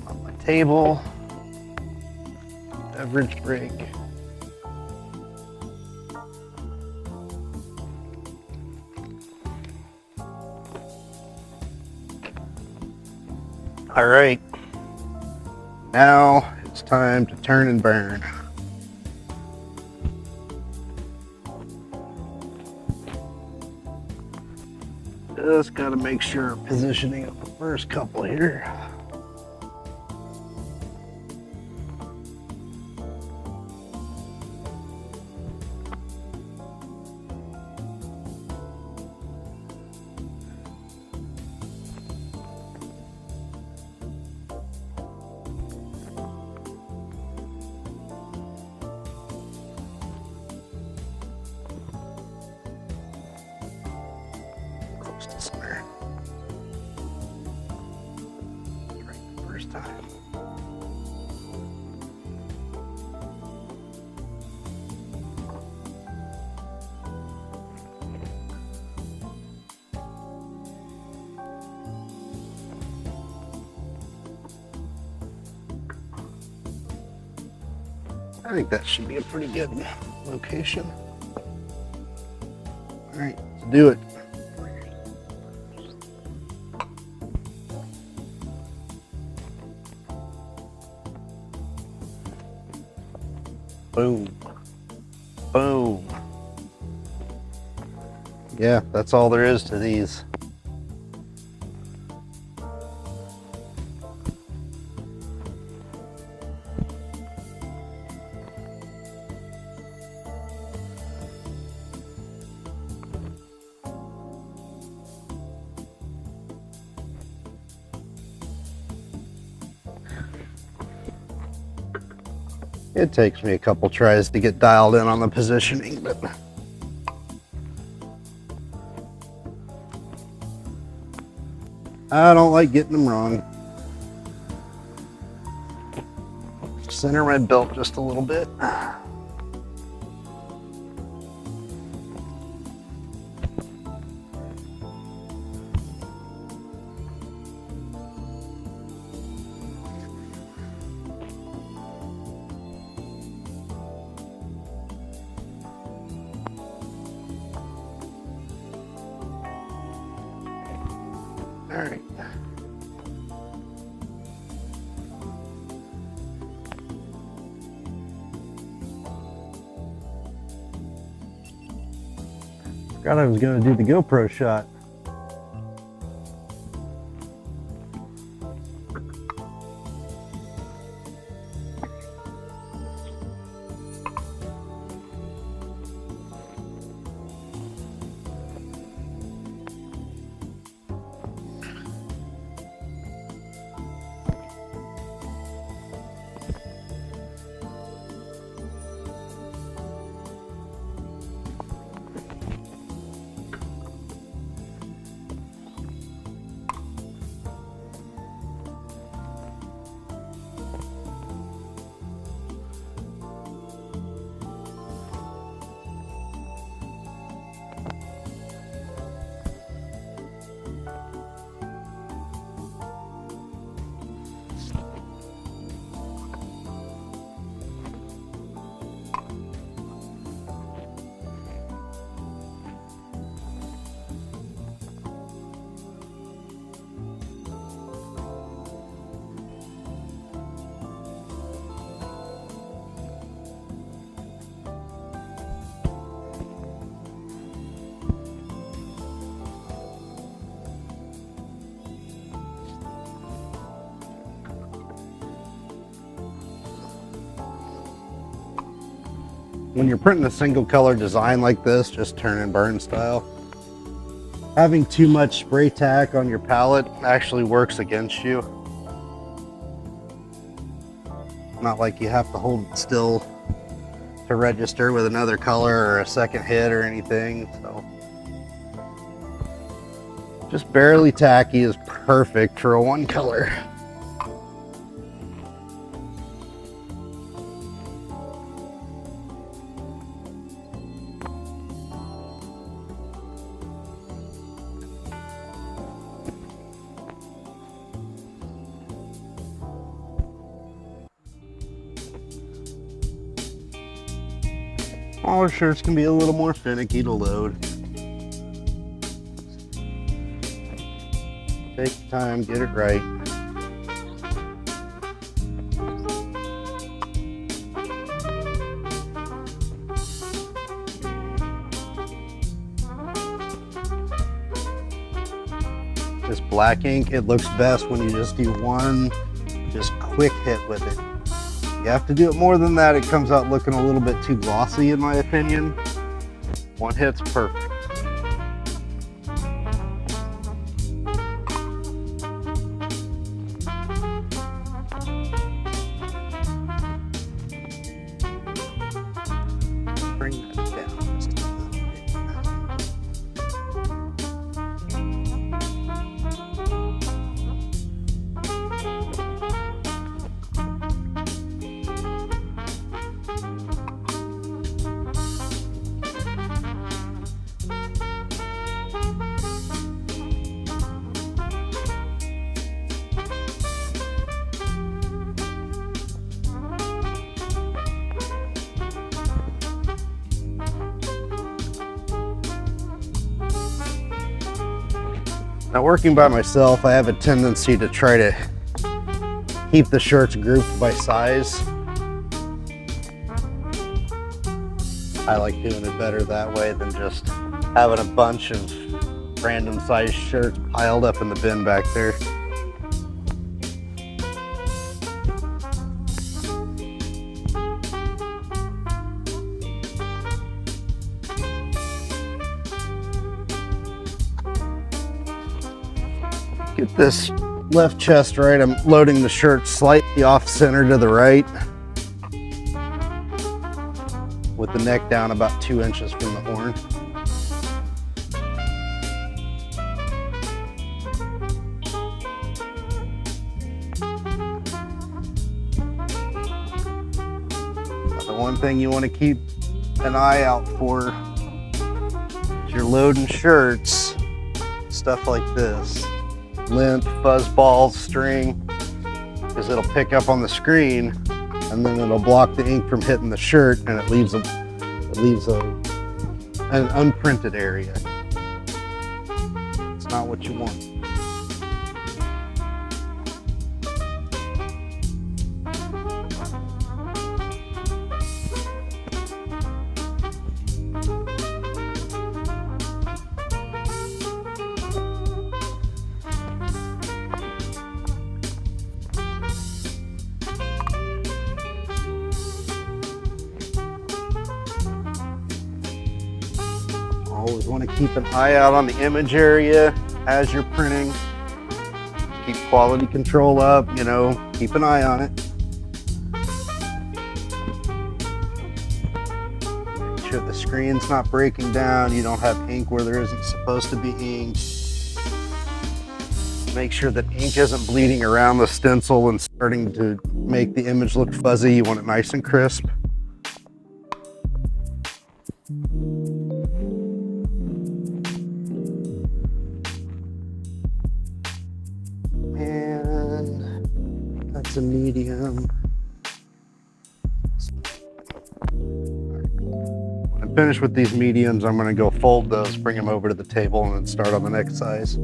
On my table, beverage break. All right, now it's time to turn and burn. Just gotta make sure I'm positioning of the first couple here. Close to center. Right the first time. I think that should be a pretty good location. All right, let's do it. Boom. Boom. Yeah, that's all there is to these. It takes me a couple tries to get dialed in on the positioning, but I don't like getting them wrong. Center my belt just a little bit. All right. Forgot I was going to do the GoPro shot. When you're printing a single color design like this, just turn and burn style, having too much spray tack on your palette actually works against you. Not like you have to hold it still to register with another color or a second hit or anything. So just barely tacky is perfect for a one color. Smaller shirts can be a little more finicky to load. Take your time, get it right. This black ink, it looks best when you just do one just quick hit with it. You have to do it more than that, it comes out looking a little bit too glossy in my opinion. One hit's perfect. Bring that down just a little bit. Now working by myself, I have a tendency to try to keep the shirts grouped by size. I like doing it better that way than just having a bunch of random size shirts piled up in the bin back there. Get this left chest right. I'm loading the shirt slightly off center to the right, with the neck down about 2 inches from the horn. Now, the one thing you want to keep an eye out for is you're loading shirts, stuff like this. Lint, fuzz balls, string, because it'll pick up on the screen and then it'll block the ink from hitting the shirt, and it leaves an unprinted area. It's not what you want. Always want to keep an eye out on the image area as you're printing. Keep quality control up, you know, keep an eye on it. Make sure the screen's not breaking down, you don't have ink where there isn't supposed to be ink. Make sure that ink isn't bleeding around the stencil and starting to make the image look fuzzy. You want it nice and crisp. And that's a medium. When I'm finished with these mediums, I'm going to go fold those, bring them over to the table, and then start on the next size.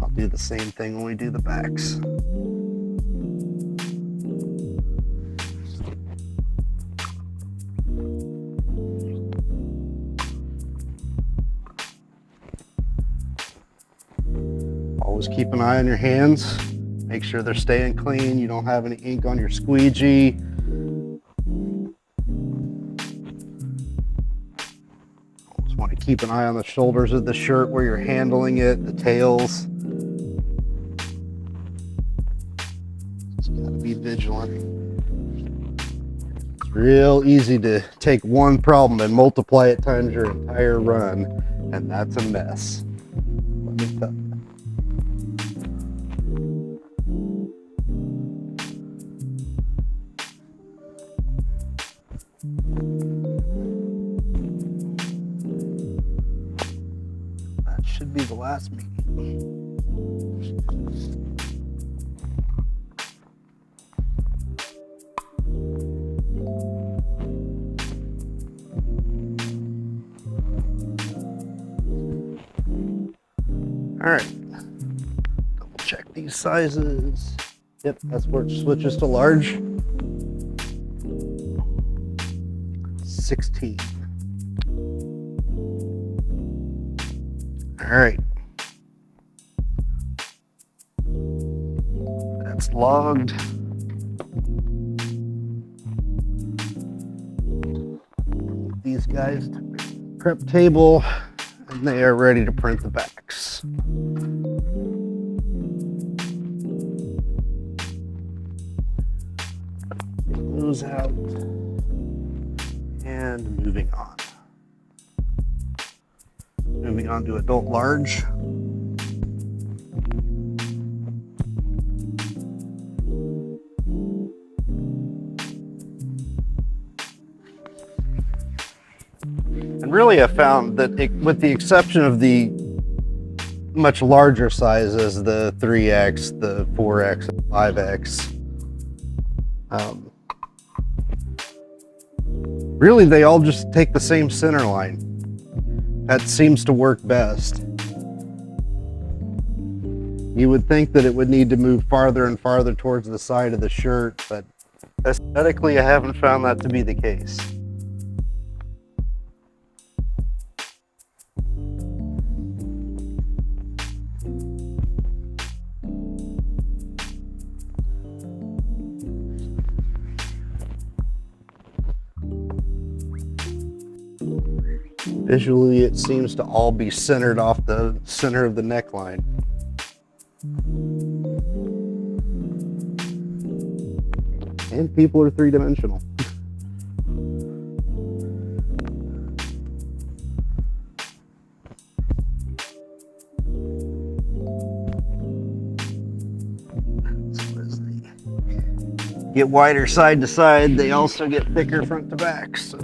I'll do the same thing when we do the backs. Always keep an eye on your hands. Make sure they're staying clean. You don't have any ink on your squeegee. Always want to keep an eye on the shoulders of the shirt where you're handling it, the tails. Just gotta be vigilant. It's real easy to take one problem and multiply it times your entire run, and that's a mess. Let me tell you. That should be the last meeting. All right, double check these sizes. Yep, that's where it switches to large. 16. All right. That's logged. These guys to the prep table, and they are ready to print the backs. Those out. And moving on. Moving on to adult large. And really I found that with the exception of the much larger sizes, the 3X, the 4X, and 5X, really, they all just take the same center line. That seems to work best. You would think that it would need to move farther and farther towards the side of the shirt, but aesthetically, I haven't found that to be the case. Visually, it seems to all be centered off the center of the neckline. And people are three-dimensional. Get wider side to side, they also get thicker front to back, so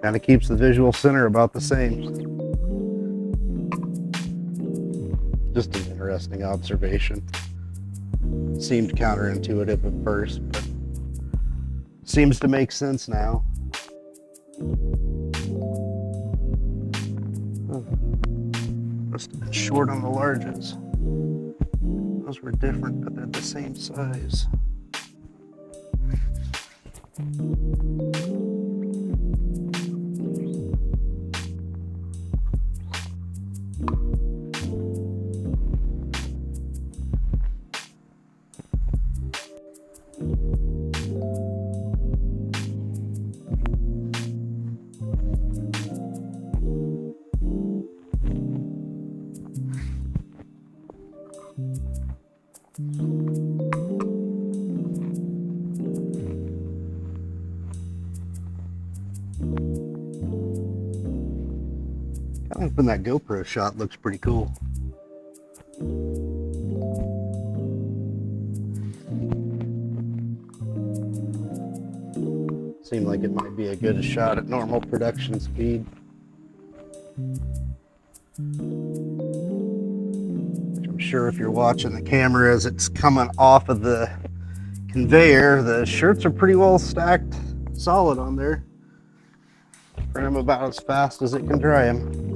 kind of keeps the visual center about the same. Just an interesting observation. Seemed counterintuitive at first, but seems to make sense now. Oh, must have been short on the larges. Those were different, but they're the same size. Hoping that GoPro shot looks pretty cool. Seemed like it might be a good shot at normal production speed. Which I'm sure if you're watching the camera as it's coming off of the conveyor, the shirts are pretty well stacked solid on there. Print them about as fast as it can dry them.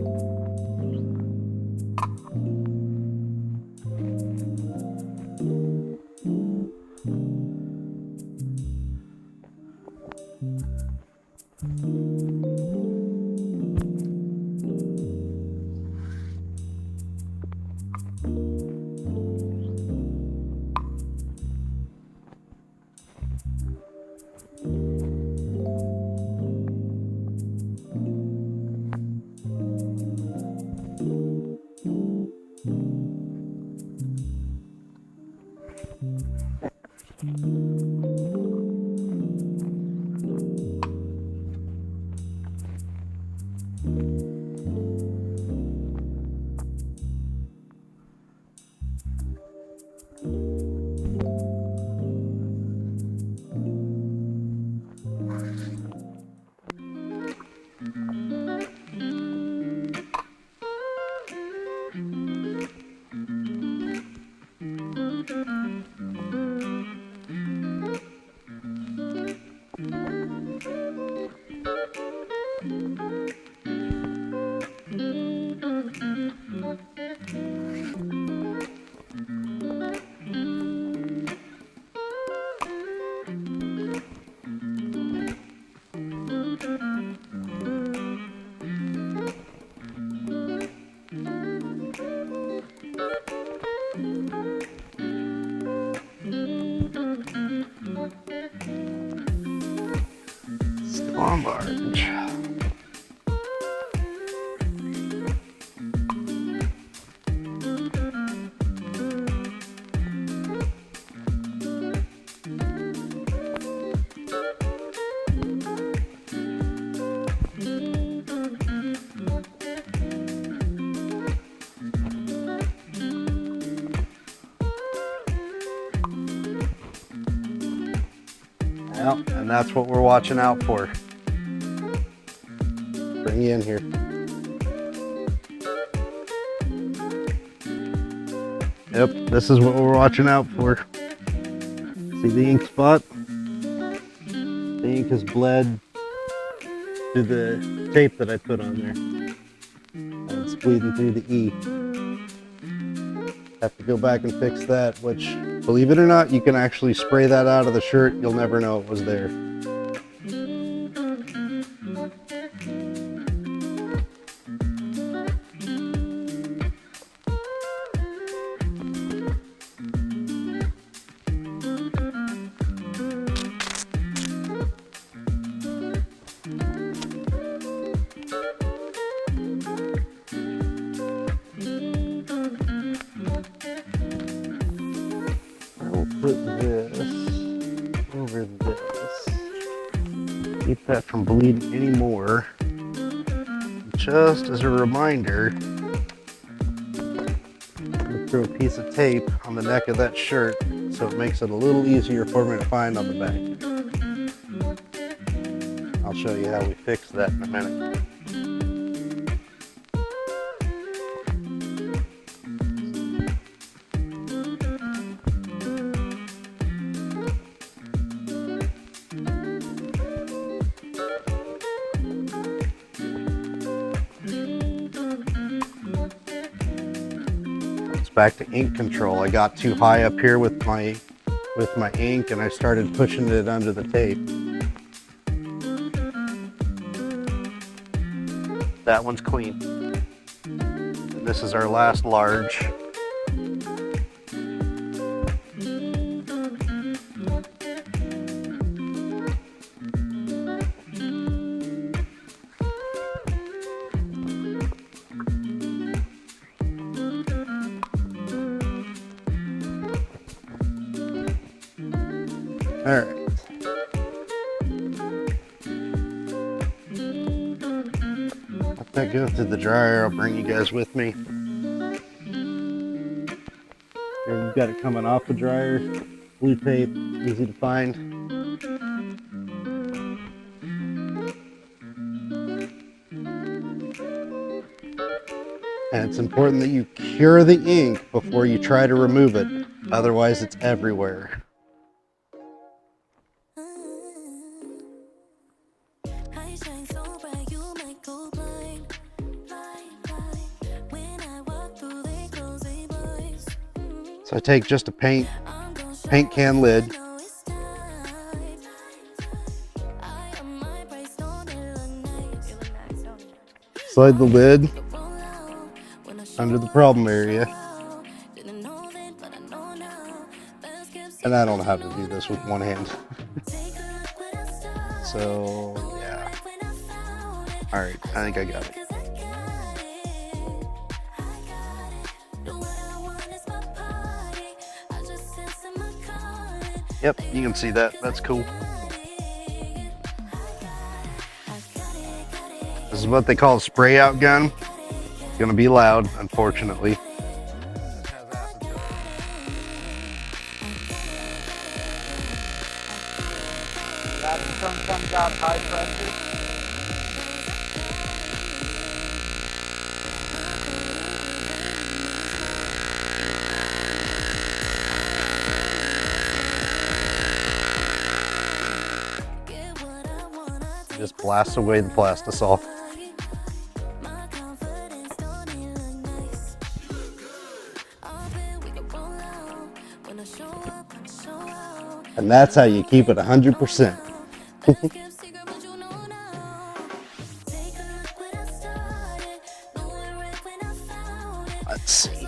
Still on barge. Well, and that's what we're watching out for. Bring you in here. Yep, this is what we're watching out for. See the ink spot? The ink has bled through the tape that I put on there. And it's bleeding through the E. Have to go back and fix that, which, believe it or not, you can actually spray that out of the shirt. You'll never know it was there. Put this over this. Keep that from bleeding anymore. Just as a reminder, I'm throw a piece of tape on the neck of that shirt so it makes it a little easier for me to find on the back. I'll show you how we fix that in a minute. Back to ink control. I got too high up here with my ink and I started pushing it under the tape. That one's clean. And this is our last large. All right. Let that go through the dryer. I'll bring you guys with me. Here, you've got it coming off the dryer. Blue tape, easy to find. And it's important that you cure the ink before you try to remove it. Otherwise, it's everywhere. I shine so bright, you might go blind, blind, blind. When I walk through, they close their blinds. So I take just a paint I'm gonna show can lid, I know it's time. I am my price, don't it look nice? It look nice, don't it? slide the lid Roll out when I show under the problem area. out. Didn't know then, but I know now. Best kept And I don't know how to do this with one hand. Take a look what I started. So, yeah. Alright, I think I got it. Yep, you can see that. That's cool. This is what they call a spray out gun. It's gonna be loud, unfortunately. That comes out high pressure. Just blast away the plastisol. And that's how you keep it 100%. Let's see.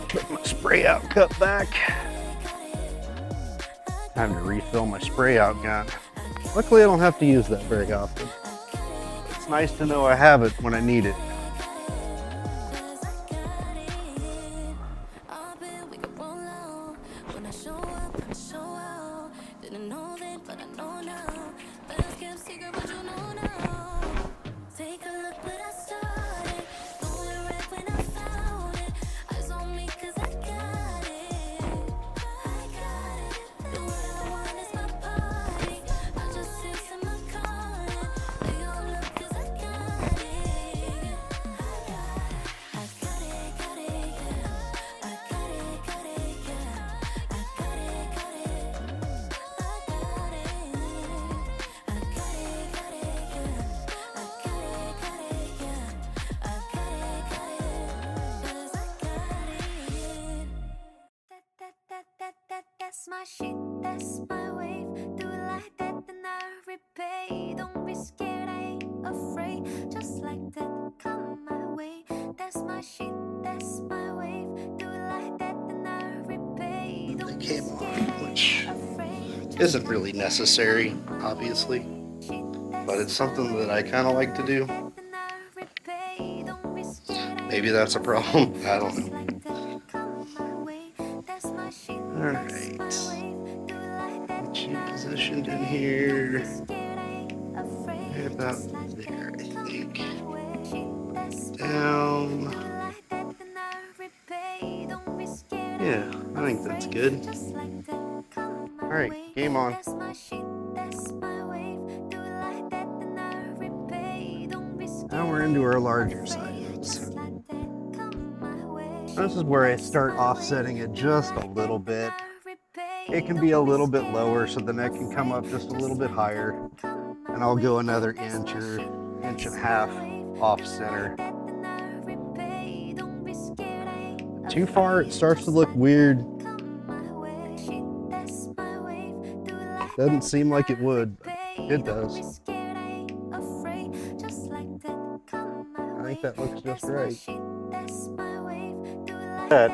Put my spray out cup back. Time to refill my spray out gun. Luckily I don't have to use that very often. It's nice to know I have it when I need it. That's my shit, that's my wave. Do it like that, then I repay. Don't be scared, I ain't afraid. Just like that, come my way. That's my shit, that's my wave. Do it like that, then I repay. Don't be Came scared, off, I which ain't afraid. isn't really necessary, obviously, but it's something that I kind of like to do. Maybe that's a problem. I don't know. Alright. Get you positioned in here. Right about there, I think. Down. Yeah, I think that's good. Alright, game on. Now we're into our larger sizes. This is where I start offsetting it just a little bit. It can be a little bit lower so the neck can come up just a little bit higher. And I'll go another inch or inch and a half off center. Too far, it starts to look weird. Doesn't seem like it would, but it does. I think that looks just right. That.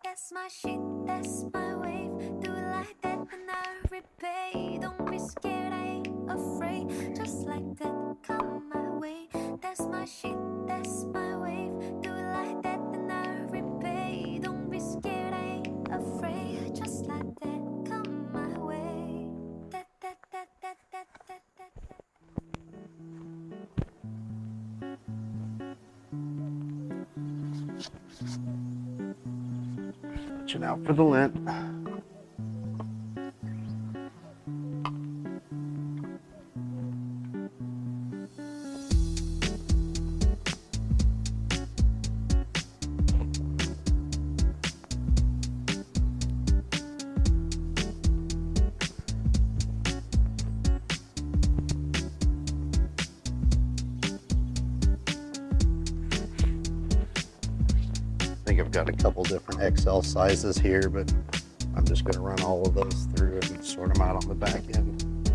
That's my shit, that's my wave. Do it like Watching out for the lint. I think I've got a couple different XL sizes here, but I'm just going to run all of those through and sort them out on the back end.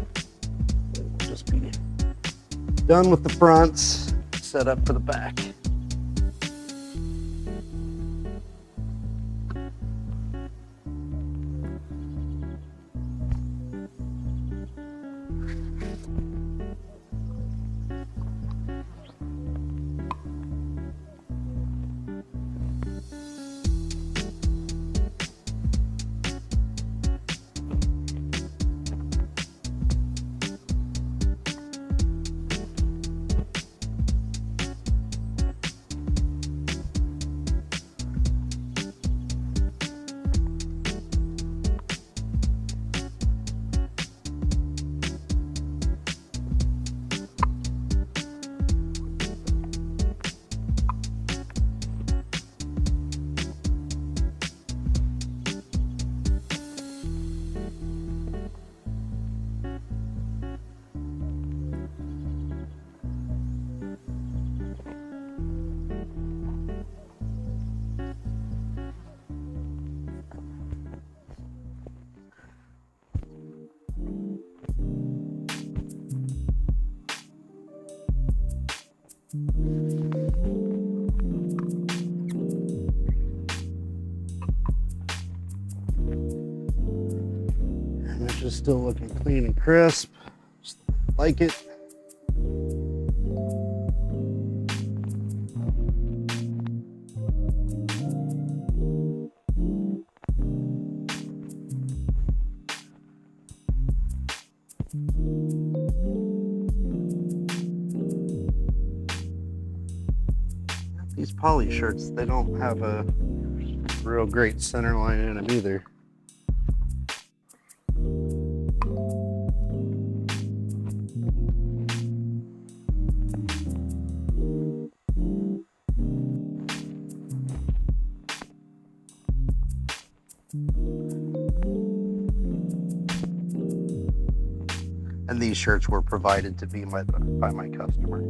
We'll just be done with the fronts, set up for the back. Image is still looking clean and crisp, just like it. These poly shirts, they don't have a real great center line in them either. And these shirts were provided to me by my customer.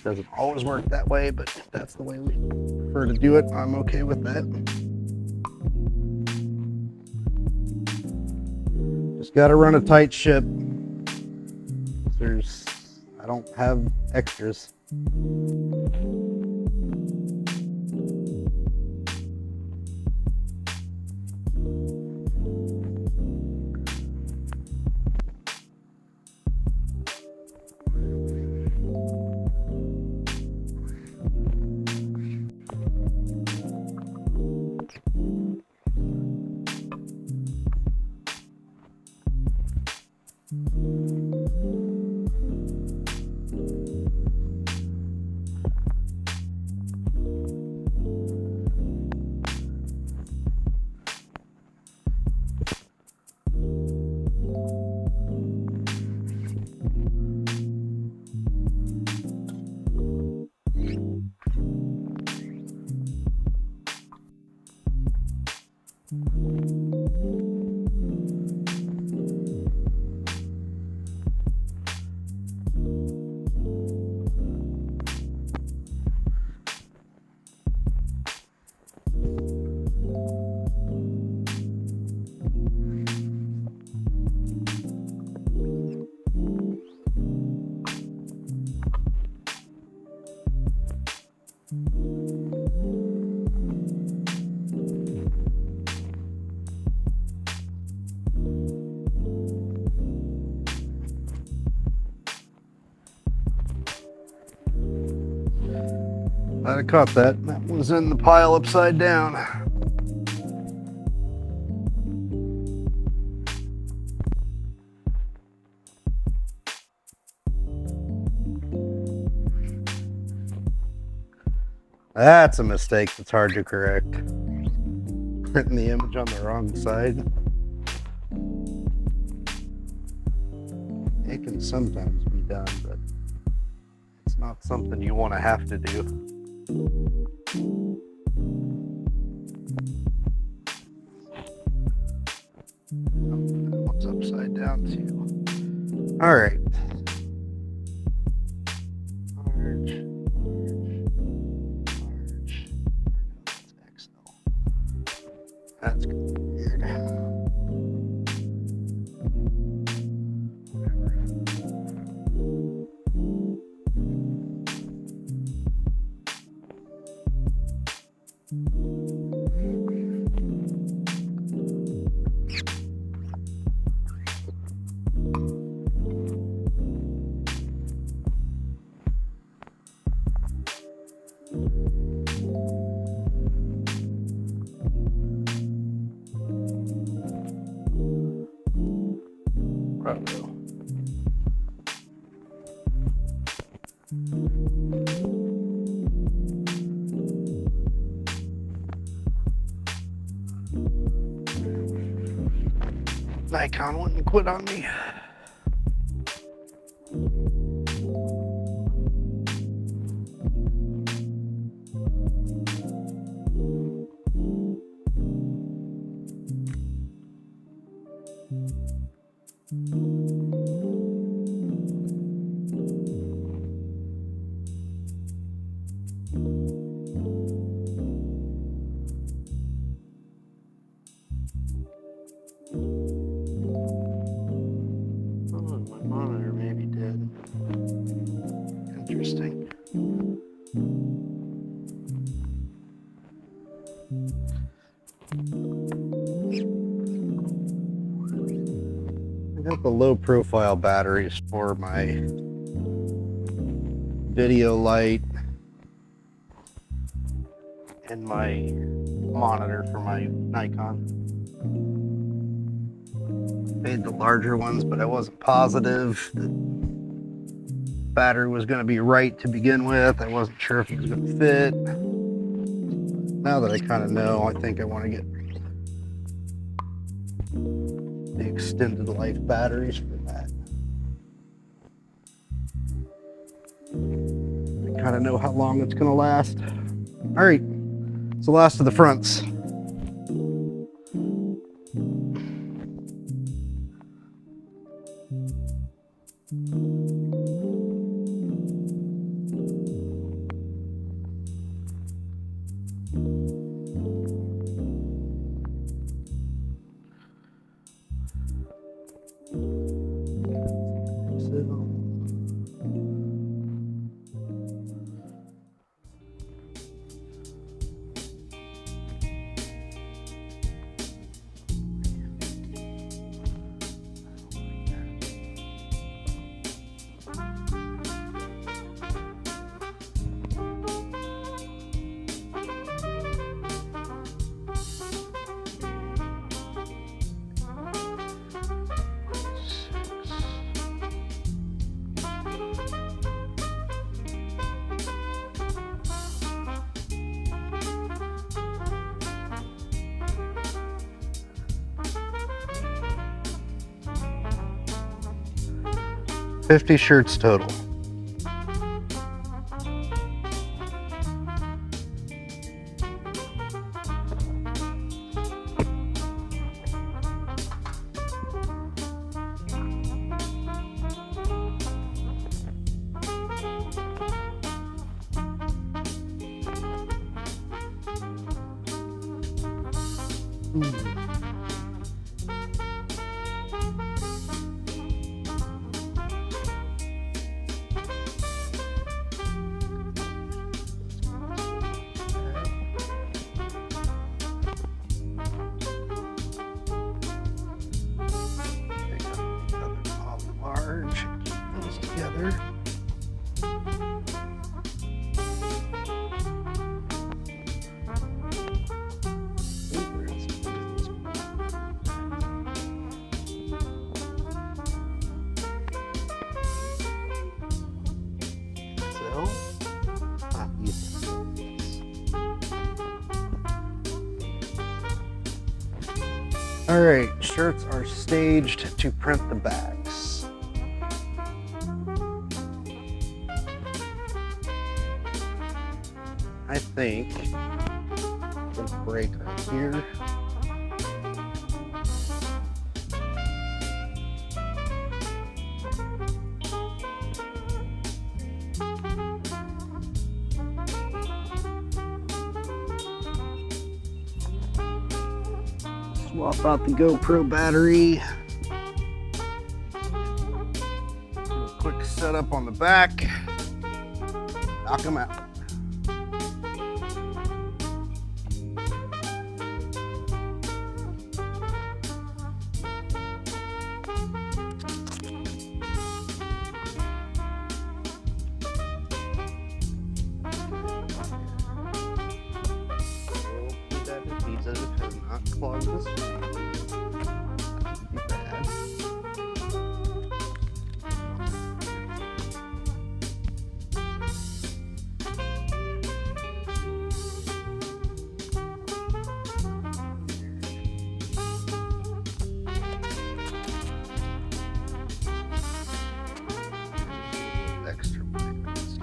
Doesn't always work that way, but if that's the way we prefer to do it, I'm okay with that. Just gotta run a tight ship. I don't have extras. I caught that. That was in the pile upside down. That's a mistake that's hard to correct. Printing the image on the wrong side. It can sometimes be done, but it's not something you want to have to do. What's upside down too? All right. Large, large. That's XL. That's weird. Bravo. Nikon wouldn't quit on me. Oh, my monitor may be dead. Interesting. I got the low profile batteries for my video light and my monitor for my Nikon. Made the larger ones, but I wasn't positive the battery was going to be right to begin with. I wasn't sure if it was going to fit. Now that I kind of know, I think I want to get the extended life batteries for that. I kind of know how long it's going to last. All right, it's the last of the fronts. $50 shirts total. Together. So, yes. All right, shirts are staged to print the backs. I think there's a break right here. Swap out the GoPro battery. Do a quick setup on the back. Knock them out. That it has not clogged this be bad. Extra blankets.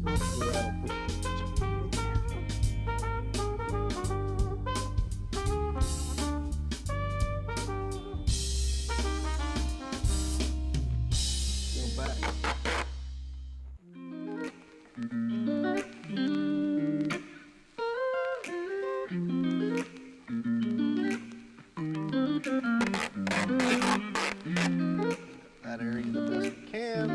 Hopefully that'll be that area the best we can.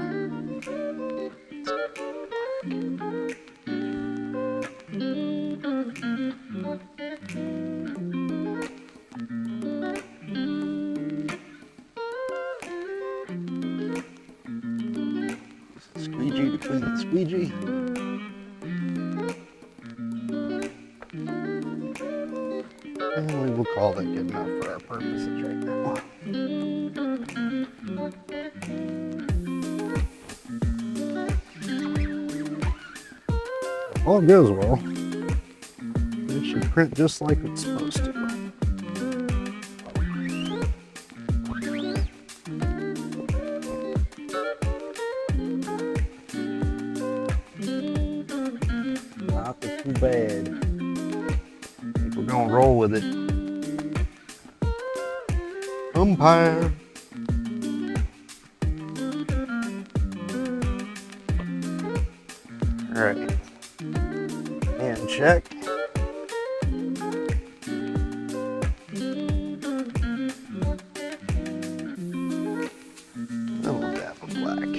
Squeegee to clean the squeegee. And we will call that good enough for our purposes right now. All goes well. It should print just like it's supposed to. Not too bad. I think we're gonna roll with it. Umpire. All right. And check. Little dab of black.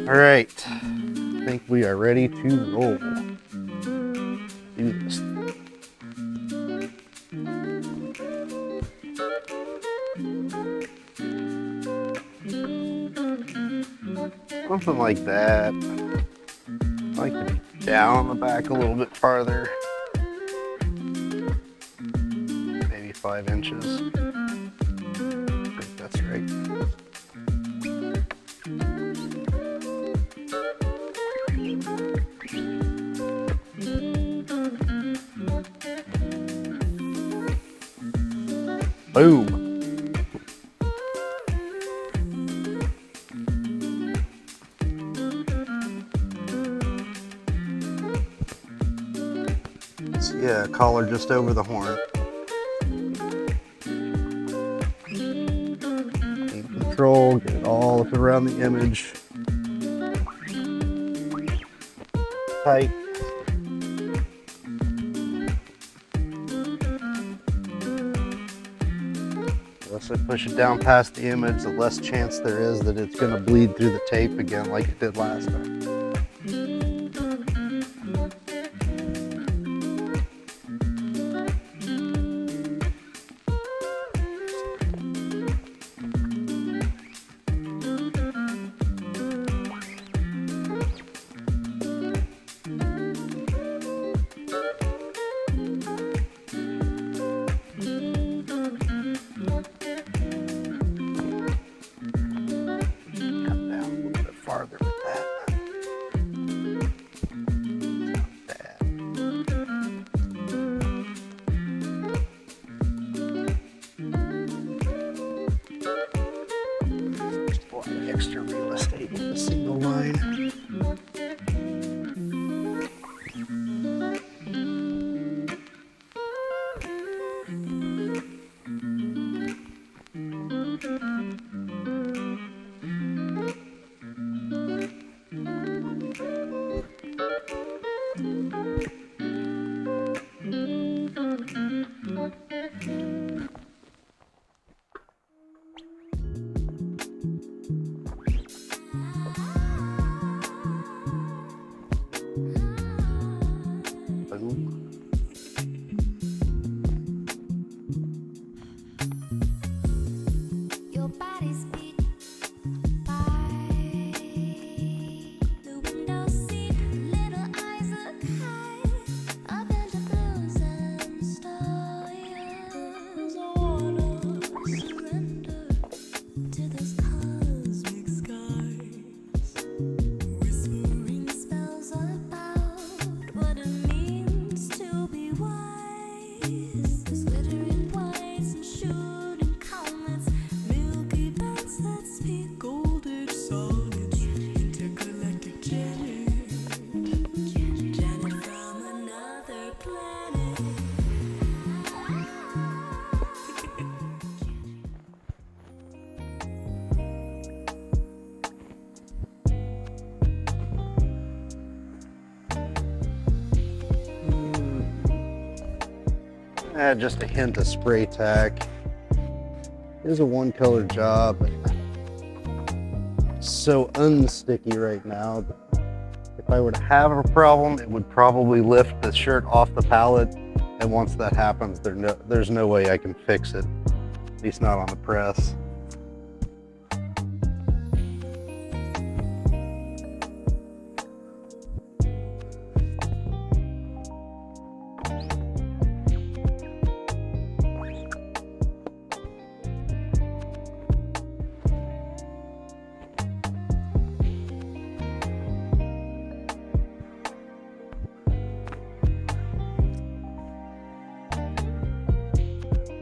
All right. I think we are ready to roll. Do this. Something like that. I like to be down the back a little bit farther. Maybe 5 inches. I think that's right. Boom. Yeah, collar just over the horn. Keep control, get it all up around the image. Tight. The less I push it down past the image, the less chance there is that it's going to bleed through the tape again like it did last time. Farther with that. better plan it. Add just a hint of spray tack. It is a one color job, but it's so unsticky right now. If I were to have a problem, it would probably lift the shirt off the pallet. And once that happens, there's no way I can fix it. At least not on the press.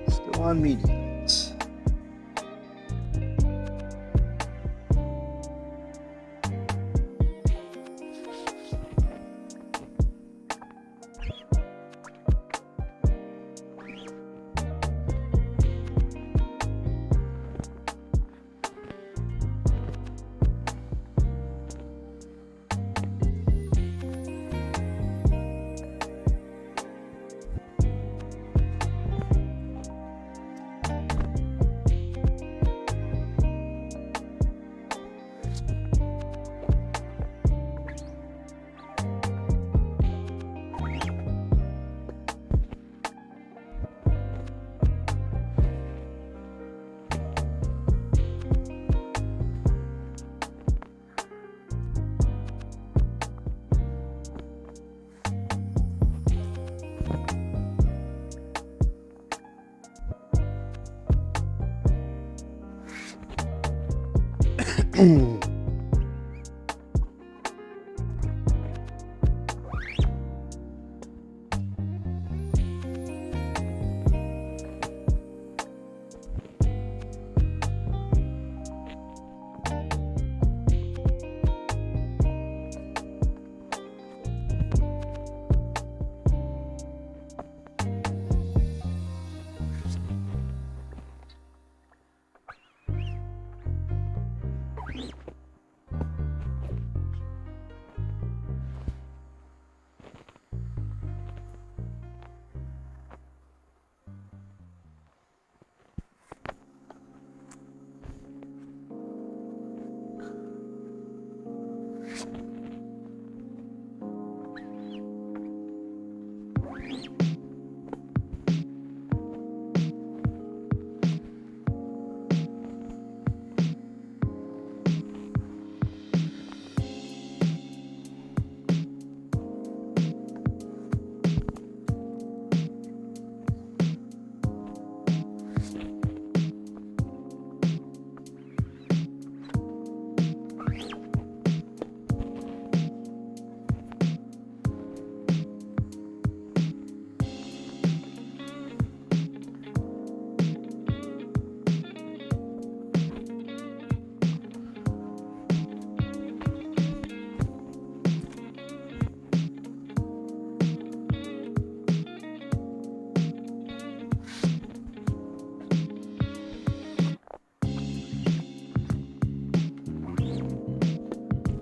Still on mediums.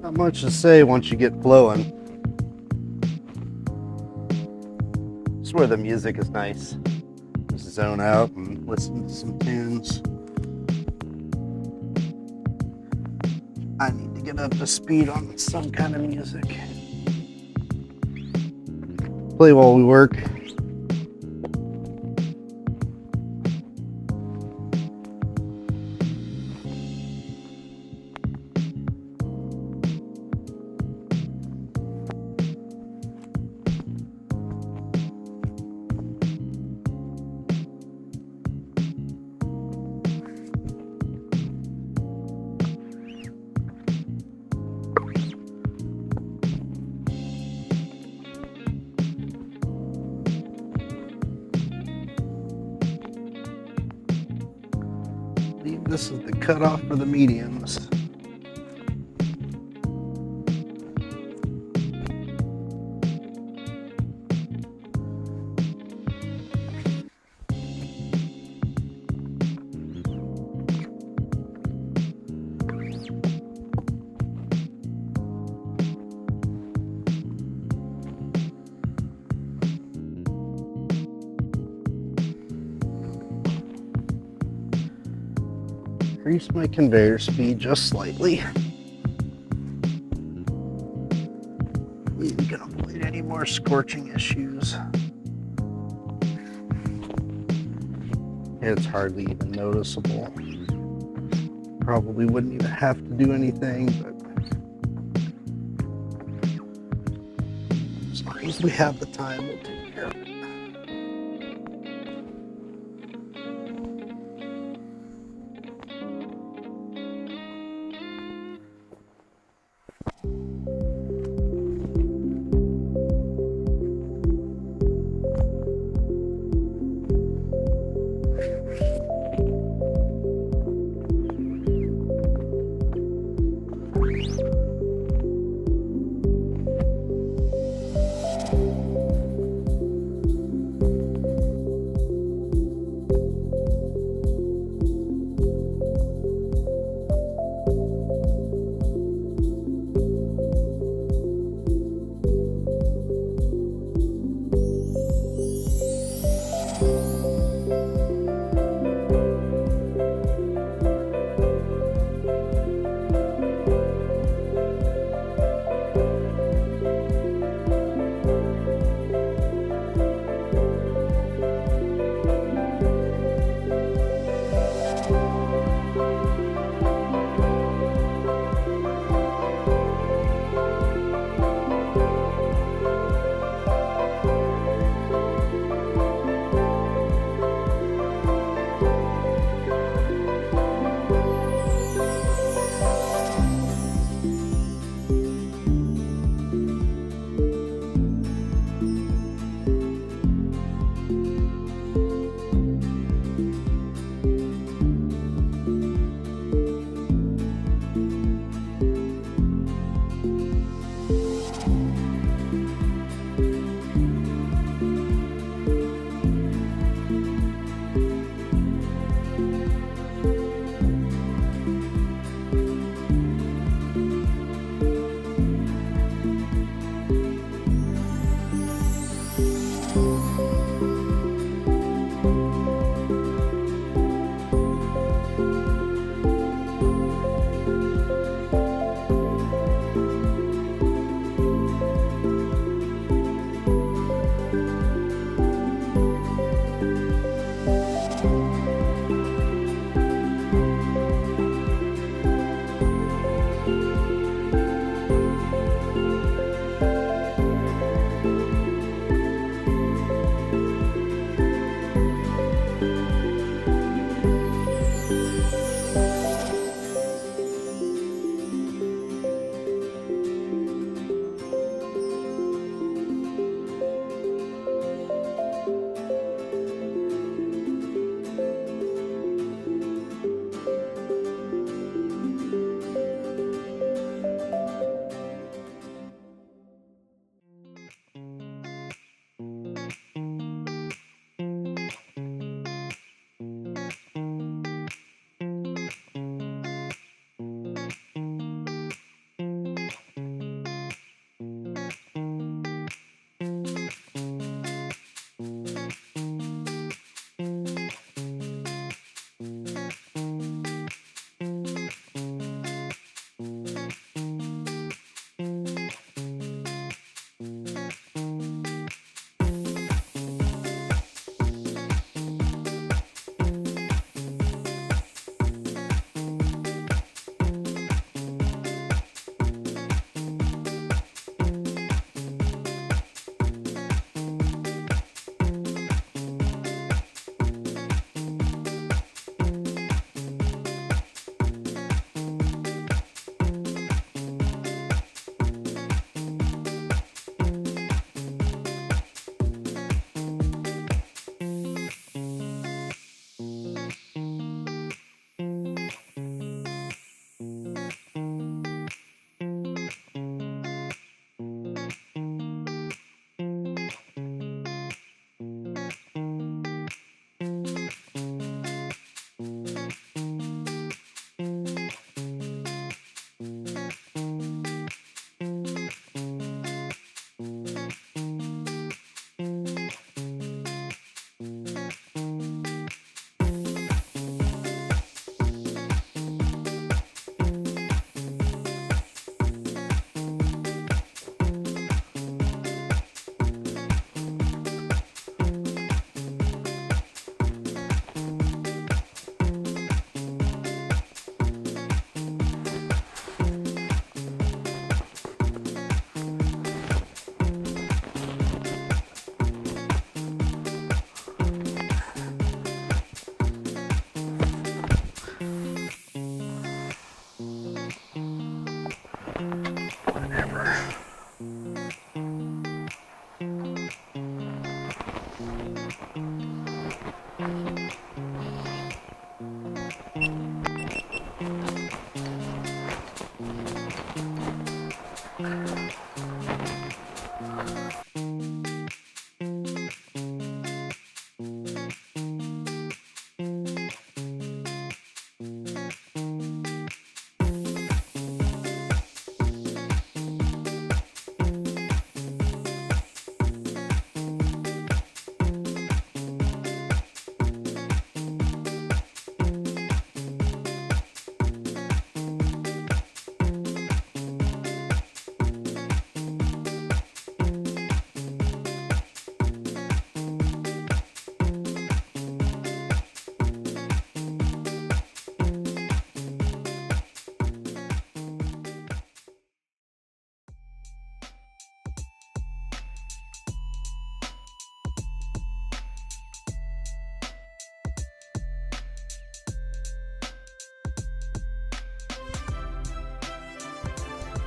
Not much to say once you get flowing. It's where the music is nice. Just zone out and listen to some tunes. I need to get up to speed on some kind of music. Play while we work. This is the cutoff for the mediums. increase my conveyor speed just slightly. You can avoid any more scorching issues. It's hardly even noticeable. Probably wouldn't even have to do anything, but as long as we have the time, we'll take care of it.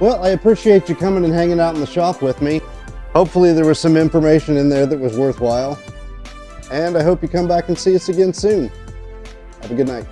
Well, I appreciate you coming and hanging out in the shop with me. Hopefully there was some information in there that was worthwhile. And I hope you come back and see us again soon. Have a good night.